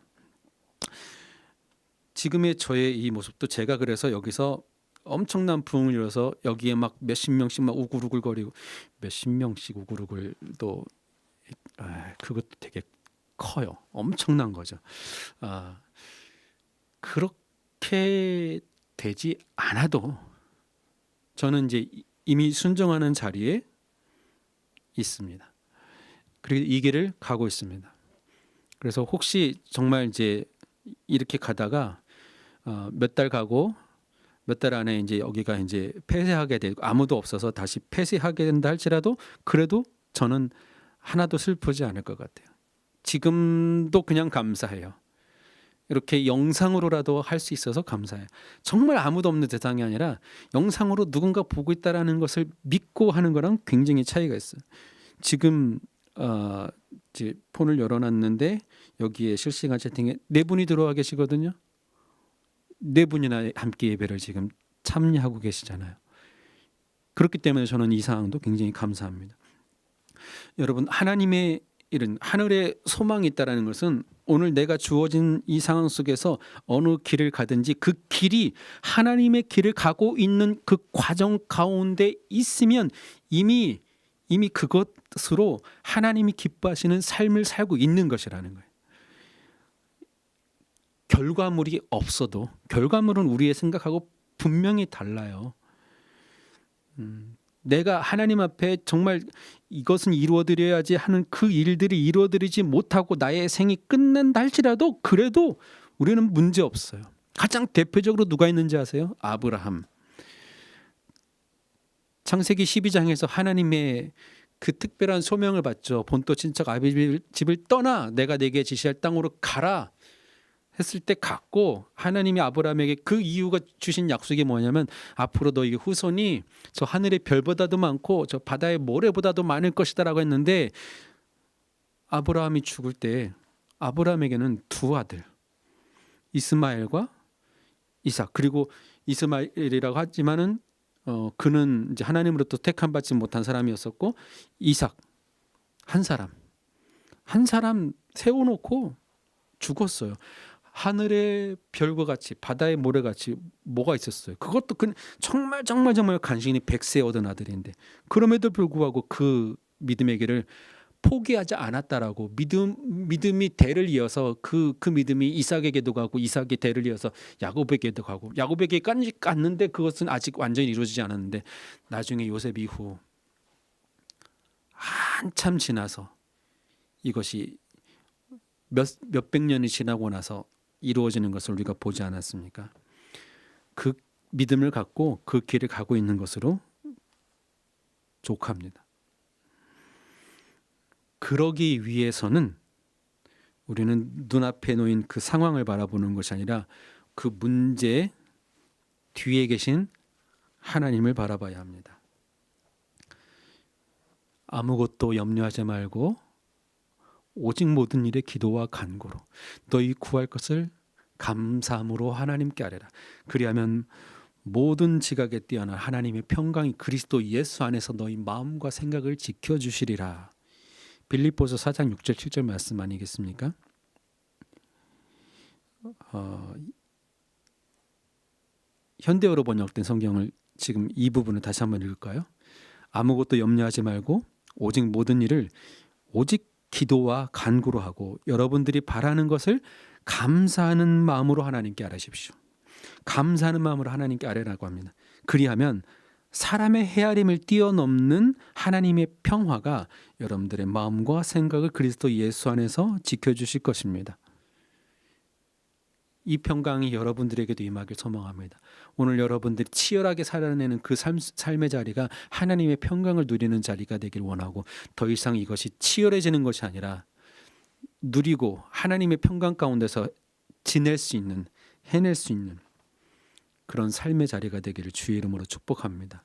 지금의 저의 이 모습도 제가 그래서 여기서 엄청난 부흥을 이뤄서 여기에 막 몇십 명씩 막 우글우글거리고 몇십 명씩 우글우글도 그것도 되게 커요. 엄청난 거죠. 그렇게 되지 않아도 저는 이제 이미 순종하는 자리에 있습니다. 그리고 이 길을 가고 있습니다. 그래서 혹시 정말 이제 이렇게 가다가 몇 달 가고 몇 달 안에 이제 여기가 이제 폐쇄하게 되고 아무도 없어서 다시 폐쇄하게 된다 할지라도 그래도 저는 하나도 슬프지 않을 것 같아요. 지금도 그냥 감사해요. 이렇게 영상으로라도 할 수 있어서 감사해요. 정말 아무도 없는 세상이 아니라 영상으로 누군가 보고 있다라는 것을 믿고 하는 거랑 굉장히 차이가 있어요. 지금 이제 폰을 열어놨는데 여기에 실시간 채팅에 4분이 들어와 계시거든요. 4분이나 함께 예배를 지금 참여하고 계시잖아요. 그렇기 때문에 저는 이 상황도 굉장히 감사합니다. 여러분, 하나님의 일은 하늘에 소망이 있다는 것은 오늘 내가 주어진 이 상황 속에서 어느 길을 가든지 그 길이 하나님의 길을 가고 있는 그 과정 가운데 있으면 이미 그것으로 하나님이 기뻐하시는 삶을 살고 있는 것이라는 거예요. 결과물이 없어도 결과물은 우리의 생각하고 분명히 달라요. 내가 하나님 앞에 정말 이것은 이루어드려야지 하는 그 일들이 이루어드리지 못하고 나의 생이 끝난다 할지라도 그래도 우리는 문제 없어요. 가장 대표적으로 누가 있는지 아세요? 아브라함. 창세기 12장에서 하나님의 그 특별한 소명을 받죠. 본토 친척 아비 집을 떠나 내가 내게 지시할 땅으로 가라 했을 때 갔고 하나님이 아브라함에게 그 이유가 주신 약속이 뭐냐면 앞으로 너희 후손이 저 하늘의 별보다도 많고 저 바다의 모래보다도 많을 것이다라고 했는데 아브라함이 죽을 때 아브라함에게는 2 아들 이스마엘과 이삭 그리고 이스마엘이라고 하지만은 그는 이제 하나님으로부터 택함 받지 못한 사람이었었고 이삭 한 사람 세워놓고 죽었어요. 하늘의 별과 같이 바다의 모래같이 뭐가 있었어요. 그것도 정말 간신히 100세 얻은 아들인데 그럼에도 불구하고 그 믿음의 길을 포기하지 않았다라고 믿음이 대를 이어서 그 믿음이 이삭에게도 가고 이삭이 대를 이어서 야곱에게도 가고 야곱에게까지 갔는데 그것은 아직 완전히 이루어지지 않았는데 나중에 요셉 이후 한참 지나서 이것이 몇백 년이 지나고 나서 이루어지는 것을 우리가 보지 않았습니까? 그 믿음을 갖고 그 길을 가고 있는 것으로 족합니다. 그러기 위해서는 우리는 눈앞에 놓인 그 상황을 바라보는 것이 아니라 그 문제 뒤에 계신 하나님을 바라봐야 합니다. 아무것도 염려하지 말고 오직 모든 일에 기도와 간구로 너희 구할 것을 감사함으로 하나님께 아뢰라. 그리하면 모든 지각에 뛰어난 하나님의 평강이 그리스도 예수 안에서 너희 마음과 생각을 지켜주시리라. 빌립보서 4장 6절 7절 말씀 아니겠습니까? 현대어로 번역된 성경을 지금 이 부분을 다시 한번 읽을까요? 아무것도 염려하지 말고 오직 모든 일을 오직 기도와 간구로 하고 여러분들이 바라는 것을 감사하는 마음으로 하나님께 아뢰십시오. 감사하는 마음으로 하나님께 아뢰라고 합니다. 그리하면 사람의 헤아림을 뛰어넘는 하나님의 평화가 여러분들의 마음과 생각을 그리스도 예수 안에서 지켜주실 것입니다. 이 평강이 여러분들에게도 임하길 소망합니다. 오늘 여러분들이 치열하게 살아내는 그 삶의 자리가 하나님의 평강을 누리는 자리가 되길 원하고 더 이상 이것이 치열해지는 것이 아니라 누리고 하나님의 평강 가운데서 지낼 수 있는 해낼 수 있는 그런 삶의 자리가 되기를 주의 이름으로 축복합니다.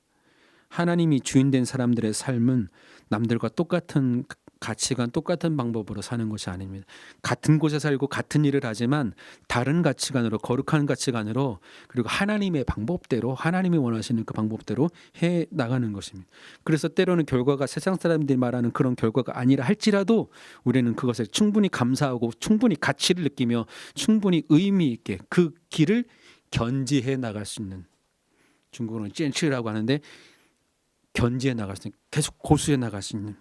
하나님이 주인된 사람들의 삶은 남들과 똑같은 가치관, 똑같은 방법으로 사는 것이 아닙니다. 같은 곳에 살고 같은 일을 하지만 다른 가치관으로, 거룩한 가치관으로, 그리고 하나님의 방법대로, 하나님이 원하시는 그 방법대로 해 나가는 것입니다. 그래서 때로는 결과가 세상 사람들이 말하는 그런 결과가 아니라 할지라도 우리는 그것에 충분히 감사하고 충분히 가치를 느끼며 충분히 의미 있게 그 길을 견지해 나갈 수 있는, 중국어로는 젠치라고 하는데 견지해 나갈 수 있는, 계속 고수해 나갈 수 있는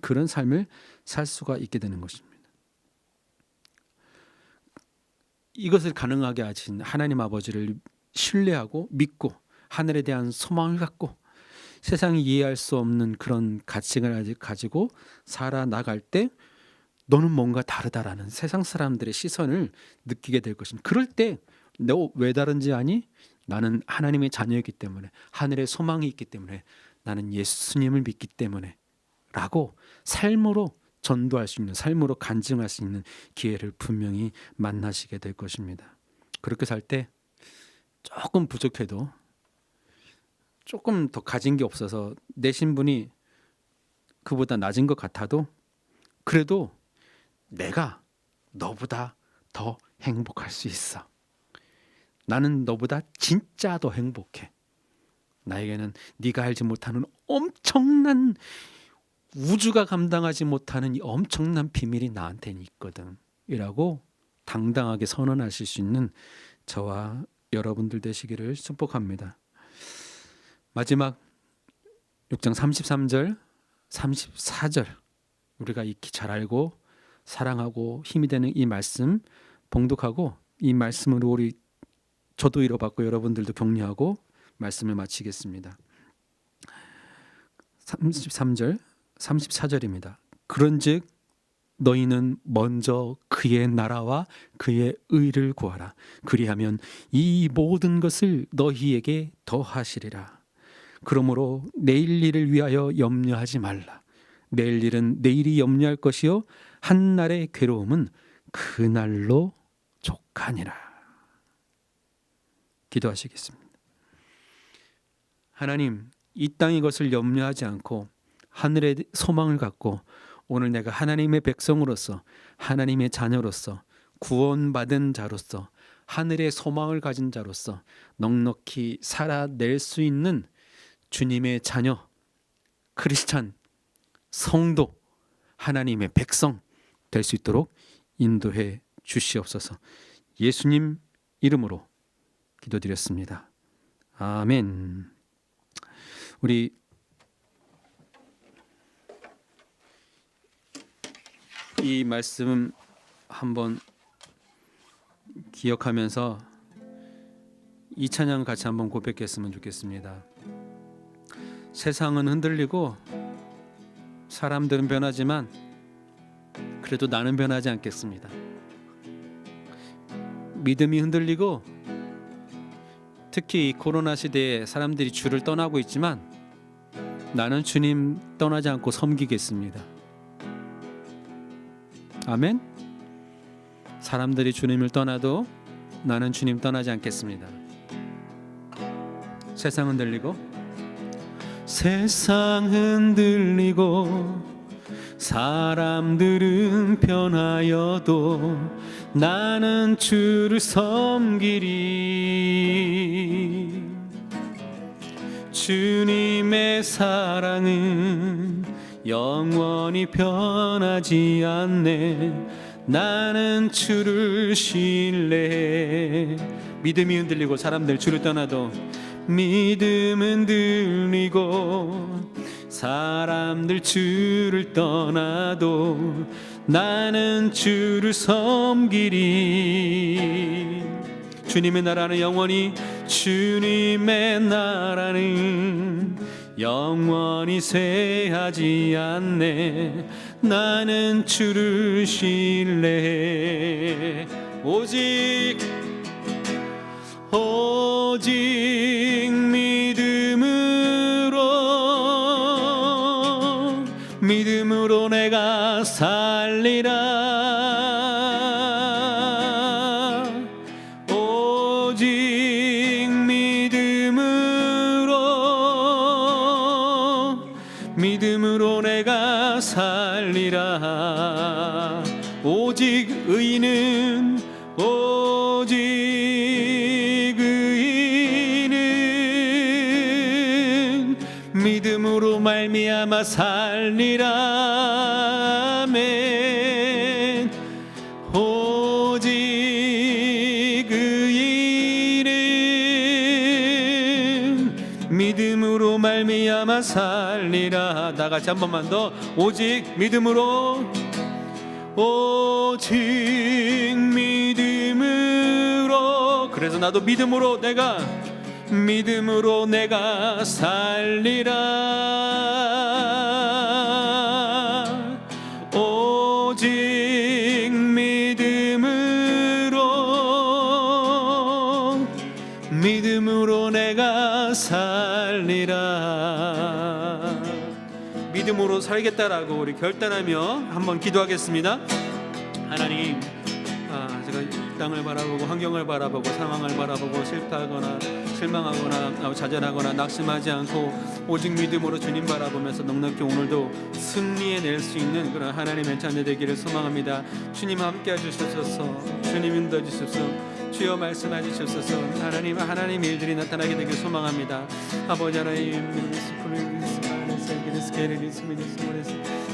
그런 삶을 살 수가 있게 되는 것입니다. 이것을 가능하게 하신 하나님 아버지를 신뢰하고 믿고 하늘에 대한 소망을 갖고 세상이 이해할 수 없는 그런 가치관을 가지고 살아나갈 때 너는 뭔가 다르다라는 세상 사람들의 시선을 느끼게 될 것입니다. 그럴 때 너 왜 다른지 아니? 나는 하나님의 자녀이기 때문에, 하늘의 소망이 있기 때문에, 나는 예수님을 믿기 때문에 라고 삶으로 전도할 수 있는, 삶으로 간증할 수 있는 기회를 분명히 만나시게 될 것입니다. 그렇게 살 때 조금 부족해도, 조금 더 가진 게 없어서 내 신분이 그보다 낮은 것 같아도 그래도 내가 너보다 더 행복할 수 있어. 나는 너보다 진짜 더 행복해. 나에게는 네가 알지 못하는 엄청난, 우주가 감당하지 못하는 이 엄청난 비밀이 나한테는 있거든 이라고 당당하게 선언하실 수 있는 저와 여러분들 되시기를 축복합니다. 마지막 6장 33절 34절 우리가 익히 잘 알고 사랑하고 힘이 되는 이 말씀 봉독하고, 이 말씀으로 우리 저도 잃어봤고 여러분들도 격려하고 말씀을 마치겠습니다. 33절 34절입니다. 그런즉 너희는 먼저 그의 나라와 그의 의를 구하라. 그리하면 이 모든 것을 너희에게 더하시리라. 그러므로 내일 일을 위하여 염려하지 말라. 내일 일은 내일이 염려할 것이요 한 날의 괴로움은 그날로 족하니라. 기도하시겠습니다. 하나님, 이 땅의 것을 염려하지 않고 하늘의 소망을 갖고 오늘 내가 하나님의 백성으로서, 하나님의 자녀로서, 구원받은 자로서, 하늘의 소망을 가진 자로서 넉넉히 살아낼 수 있는 주님의 자녀, 크리스찬, 성도, 하나님의 백성 될 수 있도록 인도해 주시옵소서. 예수님 이름으로 기도드렸습니다. 아멘. 우리 이 말씀 한번 기억하면서 이 찬양 같이 한번 고백했으면 좋겠습니다. 세상은 흔들리고 사람들은 변하지만 그래도 나는 변하지 않겠습니다. 믿음이 흔들리고 특히 이 코로나 시대에 사람들이 주를 떠나고 있지만 나는 주님 떠나지 않고 섬기겠습니다. 아멘. 사람들이 주님을 떠나도 나는 주님 떠나지 않겠습니다. 세상 흔들리고 사람들은 변하여도 나는 주를 섬기리. 주님의 사랑은 영원히 변하지 않네. 나는 주를 신뢰해. 믿음이 흔들리고 사람들 주를 떠나도, 믿음은 흔들리고 사람들 주를 떠나도 나는 주를 섬기리. 주님의 나라는 영원히, 주님의 나라는 영원히 쇠하지 않네. 나는 주를 신뢰해. 오직 믿음으로 내가 살리라. 오직 믿음으로 내가 살리라. 오직 의인은 믿음으로 말미암아 살리라. 아멘. 오직 의인은 믿음으로 말미암아 살리라. 다 같이 한 번만 더. 오직 믿음으로 그래서 나도 믿음으로 내가 살리라. 오직 믿음으로 내가 살리라. 믿음으로 살겠다라고 우리 결단하며 한번 기도하겠습니다. 하나님, 제가 이 땅을 바라보고 환경을 바라보고 상황을 바라보고 실패하거나 실망하거나 좌절하거나 낙심하지 않고 오직 믿음으로 주님 바라보면서 넉넉히 오늘도 승리해낼 수 있는 그런 하나님의 자녀 되기를 소망합니다. 주님 함께해 주셔서 주님 인도해 주셔서 주여 말씀해 주셔서 하나님 일들이 나타나게 되길 소망합니다. 아버지 하나님,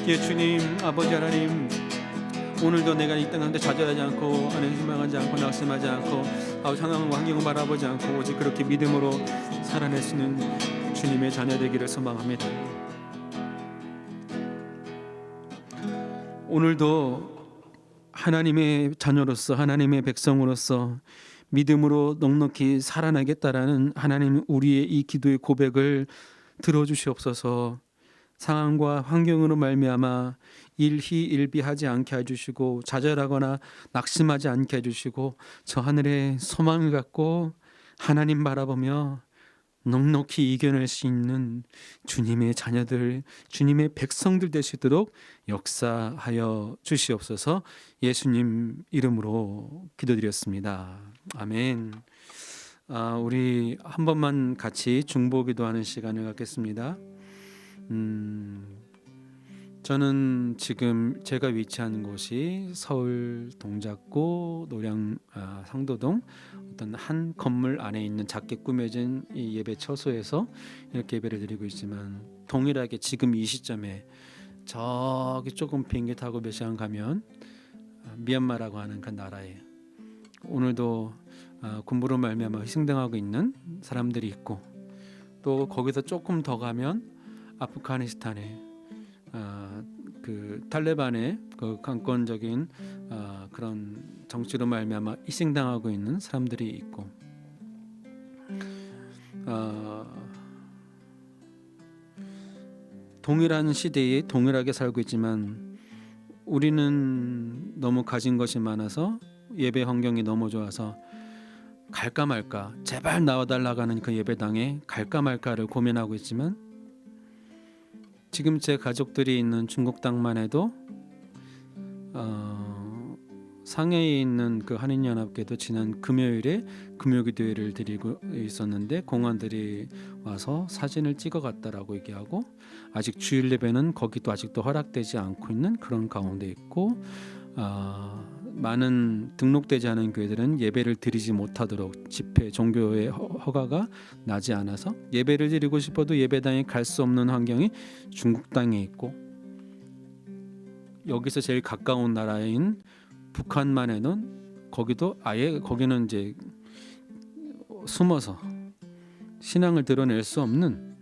주님 아버지 하나님, 오늘도 내가 이 땅 가운데 좌절하지 않고 희망하지 않고 낙심하지 않고 상황과 환경을 바라보지 않고 오직 그렇게 믿음으로 살아낼 수 있는 주님의 자녀 되기를 소망합니다. 오늘도 하나님의 자녀로서 하나님의 백성으로서 믿음으로 넉넉히 살아나겠다라는 하나님 우리의 이 기도의 고백을 들어주시옵소서. 상황과 환경으로 말미암아 일희일비하지 않게 해주시고 좌절하거나 낙심하지 않게 해주시고 저 하늘에 소망을 갖고 하나님 바라보며 넉넉히 이겨낼 수 있는 주님의 자녀들, 주님의 백성들 되시도록 역사하여 주시옵소서. 예수님 이름으로 기도드렸습니다. 아멘. 우리 한 번만 같이 중보기도하는 시간을 갖겠습니다. 저는 지금 제가 위치한 곳이 서울 동작구 노량 상도동 어떤 한 건물 안에 있는 작게 꾸며진 이 예배 처소에서 이렇게 예배를 드리고 있지만, 동일하게 지금 이 시점에 저기 조금 비행기 타고 몇 시간 가면 미얀마라고 하는 그 나라에 오늘도 군부로 말미암아 희생당하고 있는 사람들이 있고, 또 거기서 조금 더 가면 아프가니스탄에 그 탈레반의 그 강권적인 그런 정치로 말미암아 희생당하고 있는 사람들이 있고, 동일한 시대에 동일하게 살고 있지만 우리는 너무 가진 것이 많아서 예배 환경이 너무 좋아서 갈까 말까, 제발 나와달라고 하는 그 예배당에 갈까 말까를 고민하고 있지만, 지금 제 가족들이 있는 중국 땅만 해도 상해에 있는 그 한인연합교도 지난 금요일에 금요기도회를 드리고 있었는데 공안들이 와서 사진을 찍어갔다라고 얘기하고, 아직 주일 예배는 거기도 아직도 허락되지 않고 있는 그런 가운데 있고, 많은 등록되지 않은 교회들은 예배를 드리지 못하도록 집회 종교의 허가가 나지 않아서 예배를 드리고 싶어도 예배당에 갈 수 없는 환경이 중국 땅에 있고, 여기서 제일 가까운 나라인 북한만 해는 거기도 아예 거기는 이제 숨어서 신앙을 드러낼 수 없는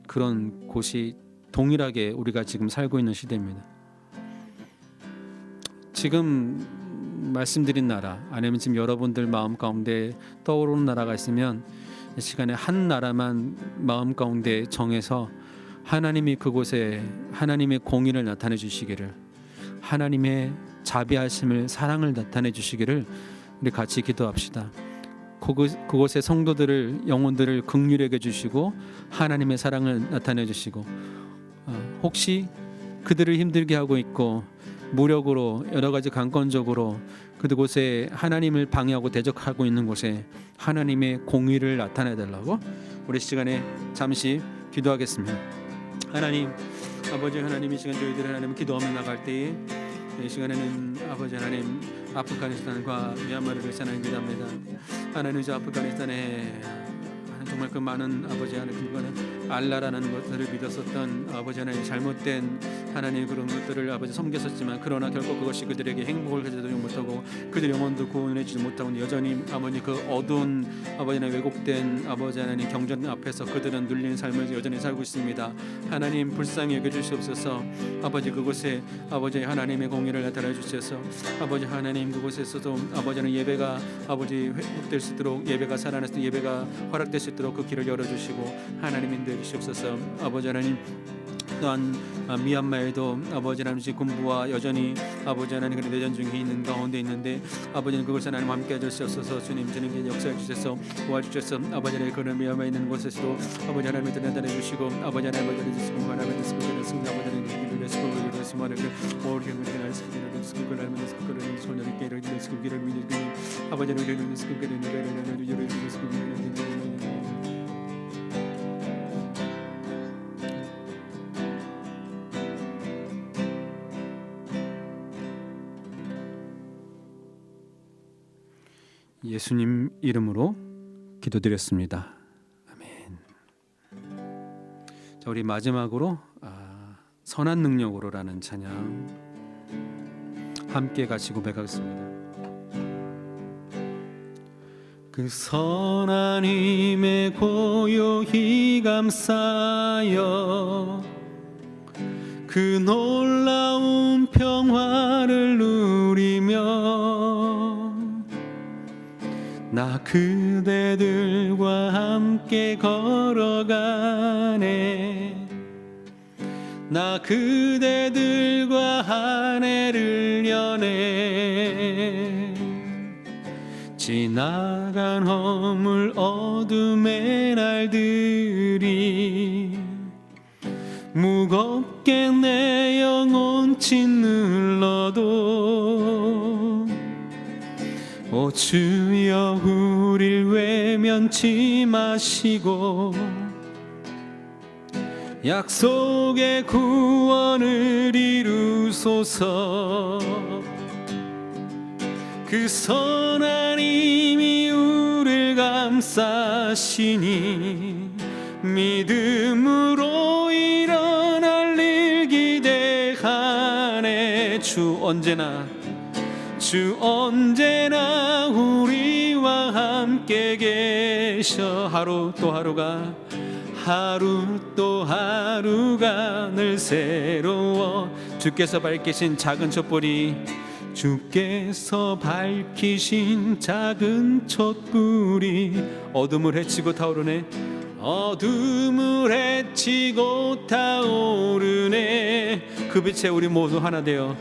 그런 곳이 동일하게 우리가 지금 살고 있는 시대입니다. 지금 말씀드린 나라, 아니면 지금 여러분들 마음 가운데 떠오르는 나라가 있으면 이 시간에 한 나라만 마음 가운데 정해서 하나님이 그곳에 하나님의 공의를 나타내 주시기를, 하나님의 자비하심을, 사랑을 나타내 주시기를 우리 같이 기도합시다. 그곳의 성도들을, 영혼들을 긍휼하게 주시고 하나님의 사랑을 나타내 주시고, 혹시 그들을 힘들게 하고 있고 무력으로 여러 가지 강권적으로 그곳에 하나님을 방해하고 대적하고 있는 곳에 하나님의 공의를 나타내 달라고 우리 시간에 잠시 기도하겠습니다. 하나님, 아버지 하나님, 이 시간 저희들 하나님 기도하며 나갈 때에 이 시간에는 아버지 하나님 아프가니스탄과 미얀마를 하나님 기도합니다. 하나님, 저 아프가니스탄에 정말 그 많은 아버지 하나님, 그거는 알라라는 것들을 믿었었던 아버지 하나님, 잘못된 하나님 그런 것들을 아버지 섬겼었지만, 그러나 결국 그것이 그들에게 행복을 가져다주지 못하고 그들 영혼도 구원해주지 못하고 여전히 아버지 그 어두운 아버지 하나님, 왜곡된 아버지 하나님 경전 앞에서 그들은 눌린 삶을 여전히 살고 있습니다. 하나님, 불쌍히 여겨주시옵소서. 아버지, 그곳에 아버지 하나님의 공의를 나타내 주셔서 아버지 하나님, 그곳에서도 아버지 하나님 예배가 아버지 회복될 수 있도록, 예배가 살아날 수 있도록, 예배가 허락될 수 있도록 그 길을 열어주시고 하나님 인도해 주시옵소서. 아버지 하나님, 또한 미얀마에도 아버지 하나님 군부와 여전히 아버지 하나님 그런 내전 중에 있는 가운데 있는데, 아버지는 그것을 하나님 함께 해주셔서 주님 주님께 역사해 주셔서 도와주셔서 아버지 하나님 그런 미얀마에 있는 곳에서도 아버지 하나님을 나타내 주시고 아버지 하나님을 나타내 주시고 하나님의 스크를 했습니다. 아버지 하나님의 스크를 했으면 오르게 우리가 스크를 스크를 하면 스크를 손을 깨를 스크를 믿는 아버지 하나님의 스크를 내려는 스크를 예수님 이름으로 기도드렸습니다. 아멘. 자, 우리 마지막으로 선한 능력으로라는 찬양 함께 같이 고백하겠습니다. 그 선한 힘에 고요히 감싸여 그 놀라운 평화를 누리며 나 그대들과 함께 걸어가네. 나 그대들과 한 해를 여네. 지나간 허물 어둠의 날들이 무겁게 내 영혼 짓눌러도 오 주여 우릴 외면치 마시고 약속의 구원을 이루소서. 그 선한 힘이 우릴 감싸시니 믿음으로 일어날 일 기대하네. 주 언제나 우리와 함께 계셔. 하루 또 하루가 늘 새로워. 주께서 밝히신 작은 촛불이 어둠을 헤치고 타오르네. 어둠을 헤치고 타오르네. 그 빛에 우리 모두 하나 되어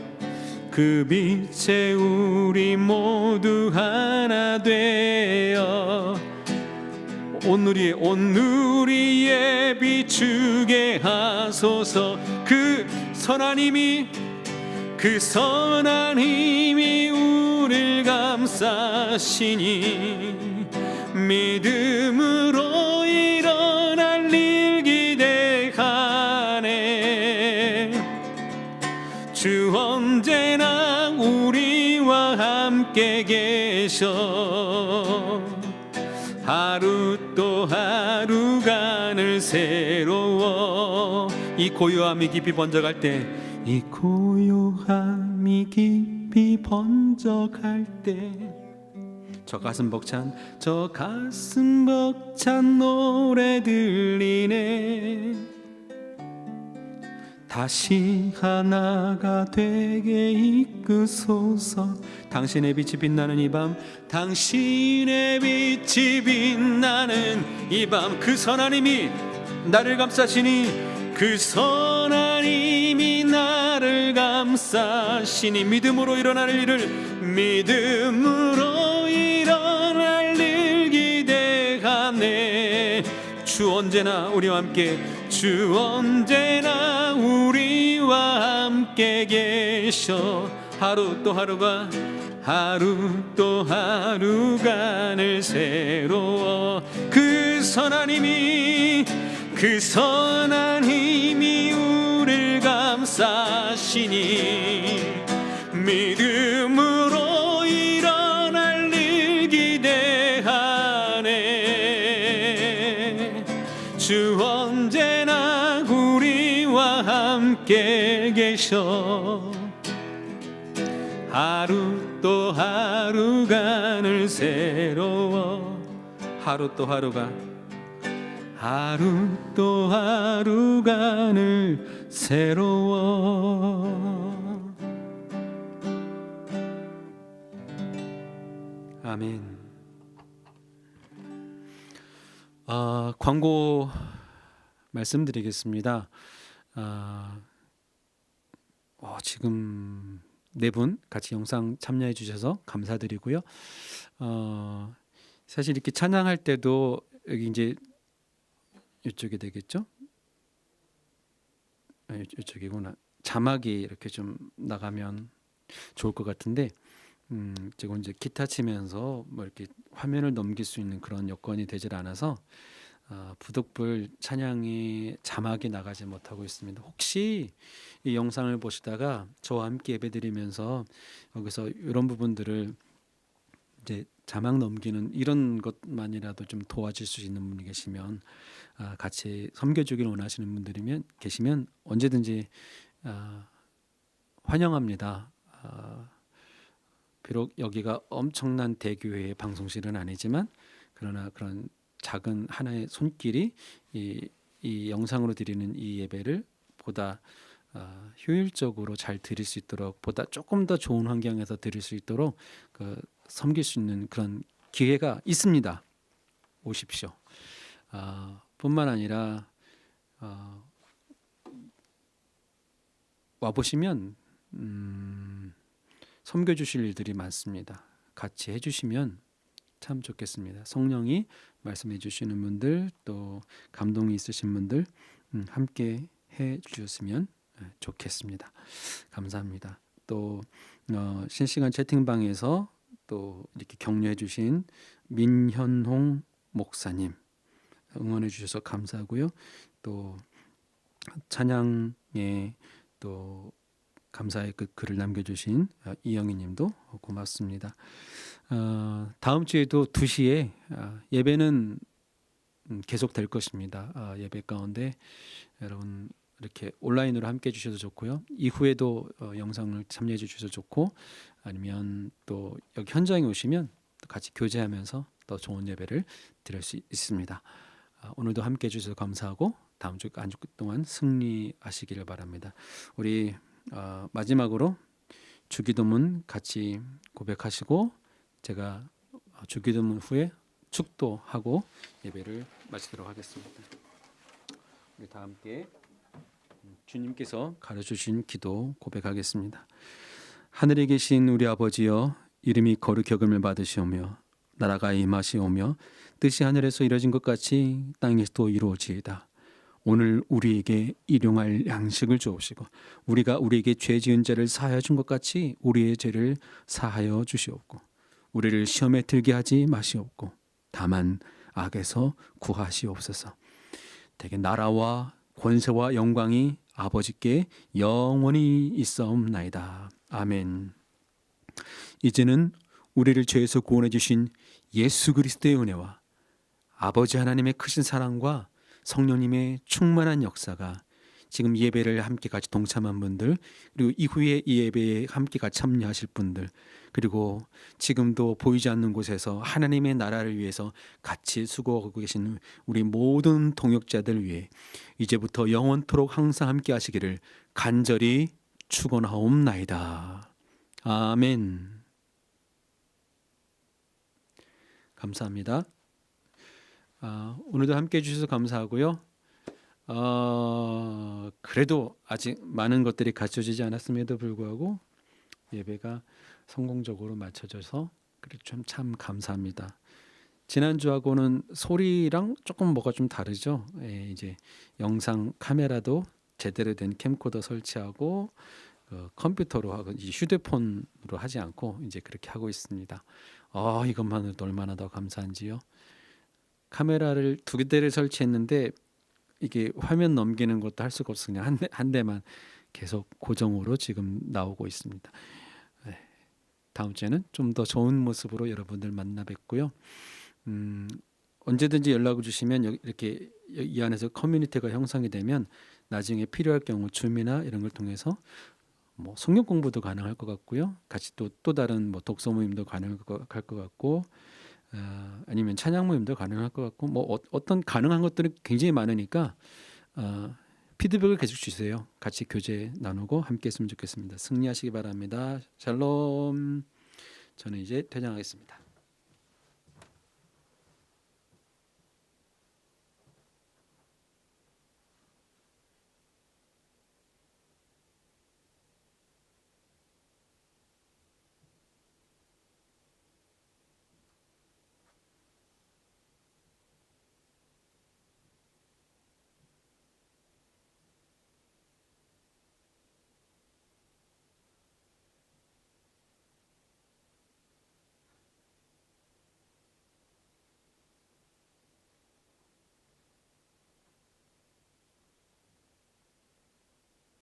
그 빛에 우리 모두 하나 되어 온누리에 비추게 하소서. 그 선한 힘이 우릴 감싸시니 믿음으로 일어날 일 기대하네. 주 언제나 우리와 함께 계셔. 하루 또 하루가 늘 새로워. 이 고요함이 깊이 번져갈 때 저 가슴 벅찬 노래 들리네. 다시 하나가 되게 이끄소서. 당신의 빛이 빛나는 이 밤, 당신의 빛이 빛나는 이 밤. 그 선한 힘이 나를 감싸시니, 그 선한 힘이 나를 감싸시니 믿음으로 일어날 일 기대하네. 주 언제나 우리와 함께 계셔. 하루 또 하루가 늘 새로워. 그 선한 힘이 것이니 믿음으로 일어날 일 기대하네. 주 언제나 우리와 함께 계셔. 하루 또 하루가 늘 새로워. 하루 또 하루가 늘 새로워. 아멘. 광고 말씀드리겠습니다. 지금 네 분 같이 영상 참여해 주셔서 감사드리고요. 사실 이렇게 찬양할 때도 여기 이제 이쪽이 되겠죠? 이쪽이구나. 자막이 이렇게 좀 나가면 좋을 것 같은데, 제가 이제 기타 치면서 뭐 이렇게 화면을 넘길 수 있는 그런 여건이 되질 않아서 부득불 찬양이 자막이 나가지 못하고 있습니다. 혹시 이 영상을 보시다가 저와 함께 예배드리면서 여기서 이런 부분들을 이제 자막 넘기는 이런 것만이라도 좀 도와줄 수 있는 분이 계시면, 같이 섬겨주길 원하시는 분들이면 계시면 언제든지 환영합니다. 비록 여기가 엄청난 대교회의 방송실은 아니지만, 그러나 그런 작은 하나의 손길이 이 영상으로 드리는 이 예배를 보다 효율적으로 잘 드릴 수 있도록, 보다 조금 더 좋은 환경에서 드릴 수 있도록 섬길 수 있는 그런 기회가 있습니다. 오십시오. 뿐만 아니라 와보시면 섬겨주실 일들이 많습니다. 같이 해주시면 참 좋겠습니다. 성령이 말씀해 주시는 분들, 또 감동이 있으신 분들 함께 해 주셨으면 좋겠습니다. 감사합니다. 또 실시간 채팅방에서 또 이렇게 격려해 주신 민현홍 목사님 응원해 주셔서 감사하고요. 또 찬양에 또 감사의 글을 남겨주신 이영희님도 고맙습니다. 다음 주에도 2시에 예배는 계속 될 것입니다. 예배 가운데 여러분 이렇게 온라인으로 함께 해주셔도 좋고요. 이후에도 영상을 참여해 주셔도 좋고, 아니면 또 여기 현장에 오시면 또 같이 교제하면서 더 좋은 예배를 드릴 수 있습니다. 오늘도 함께 해주셔서 감사하고 다음 주 한 주 동안 승리하시기를 바랍니다. 우리 마지막으로 주기도문 같이 고백하시고, 제가 주기도문 후에 축도하고 예배를 마치도록 하겠습니다. 우리 다 함께 주님께서 가르쳐주신 기도 고백하겠습니다. 하늘에 계신 우리 아버지여, 이름이 거룩히 여김을 받으시오며 나라가 임하시오며 뜻이 하늘에서 이루어진 것 같이 땅에서도 이루어지이다. 오늘 우리에게 일용할 양식을 주옵시고, 우리가 우리에게 죄 지은 자를 사하여 준 것 같이 우리의 죄를 사하여 주시옵고, 우리를 시험에 들게 하지 마시옵고, 다만 악에서 구하시옵소서. 대개 나라와 권세와 영광이 아버지께 영원히 있사옵나이다. 아멘. 이제는 우리를 죄에서 구원해 주신 예수 그리스도의 은혜와 아버지 하나님의 크신 사랑과 성령님의 충만한 역사가 지금 예배를 함께 같이 동참한 분들, 그리고 이후에 이 예배에 함께 같이 참여하실 분들, 그리고 지금도 보이지 않는 곳에서 하나님의 나라를 위해서 같이 수고하고 계신 우리 모든 동역자들 위해 이제부터 영원토록 항상 함께 하시기를 간절히 축원하옵나이다. 아멘. 감사합니다. 오늘도 함께 해주셔서 감사하고요. 그래도 아직 많은 것들이 갖춰지지 않았음에도 불구하고 예배가 성공적으로 마쳐져서 참 감사합니다. 지난주하고는 소리랑 조금 뭐가 좀 다르죠. 이제 영상 카메라도 제대로 된 캠코더 설치하고 컴퓨터로 하고 이제 휴대폰으로 하지 않고 이제 그렇게 하고 있습니다. 이것만으로도 얼마나 더 감사한지요. 카메라를 2대를 설치했는데 이게 화면 넘기는 것도 할 수가 없어. 그냥 한 대만 계속 고정으로 지금 나오고 있습니다. 네, 다음 주에는 좀 더 좋은 모습으로 여러분들 만나 뵙고요. 언제든지 연락을 주시면 이렇게 이 안에서 커뮤니티가 형성이 되면 나중에 필요할 경우 줌이나 이런 걸 통해서 뭐 성경 공부도 가능할 것 같고요. 같이 또 다른 뭐 독서 모임도 가능할 것 같고, 아니면 찬양 모임도 가능할 것 같고, 뭐 어떤 가능한 것들이 굉장히 많으니까 피드백을 계속 주세요. 같이 교제 나누고 함께 했으면 좋겠습니다. 승리하시기 바랍니다. 샬롬. 저는 이제 퇴장하겠습니다.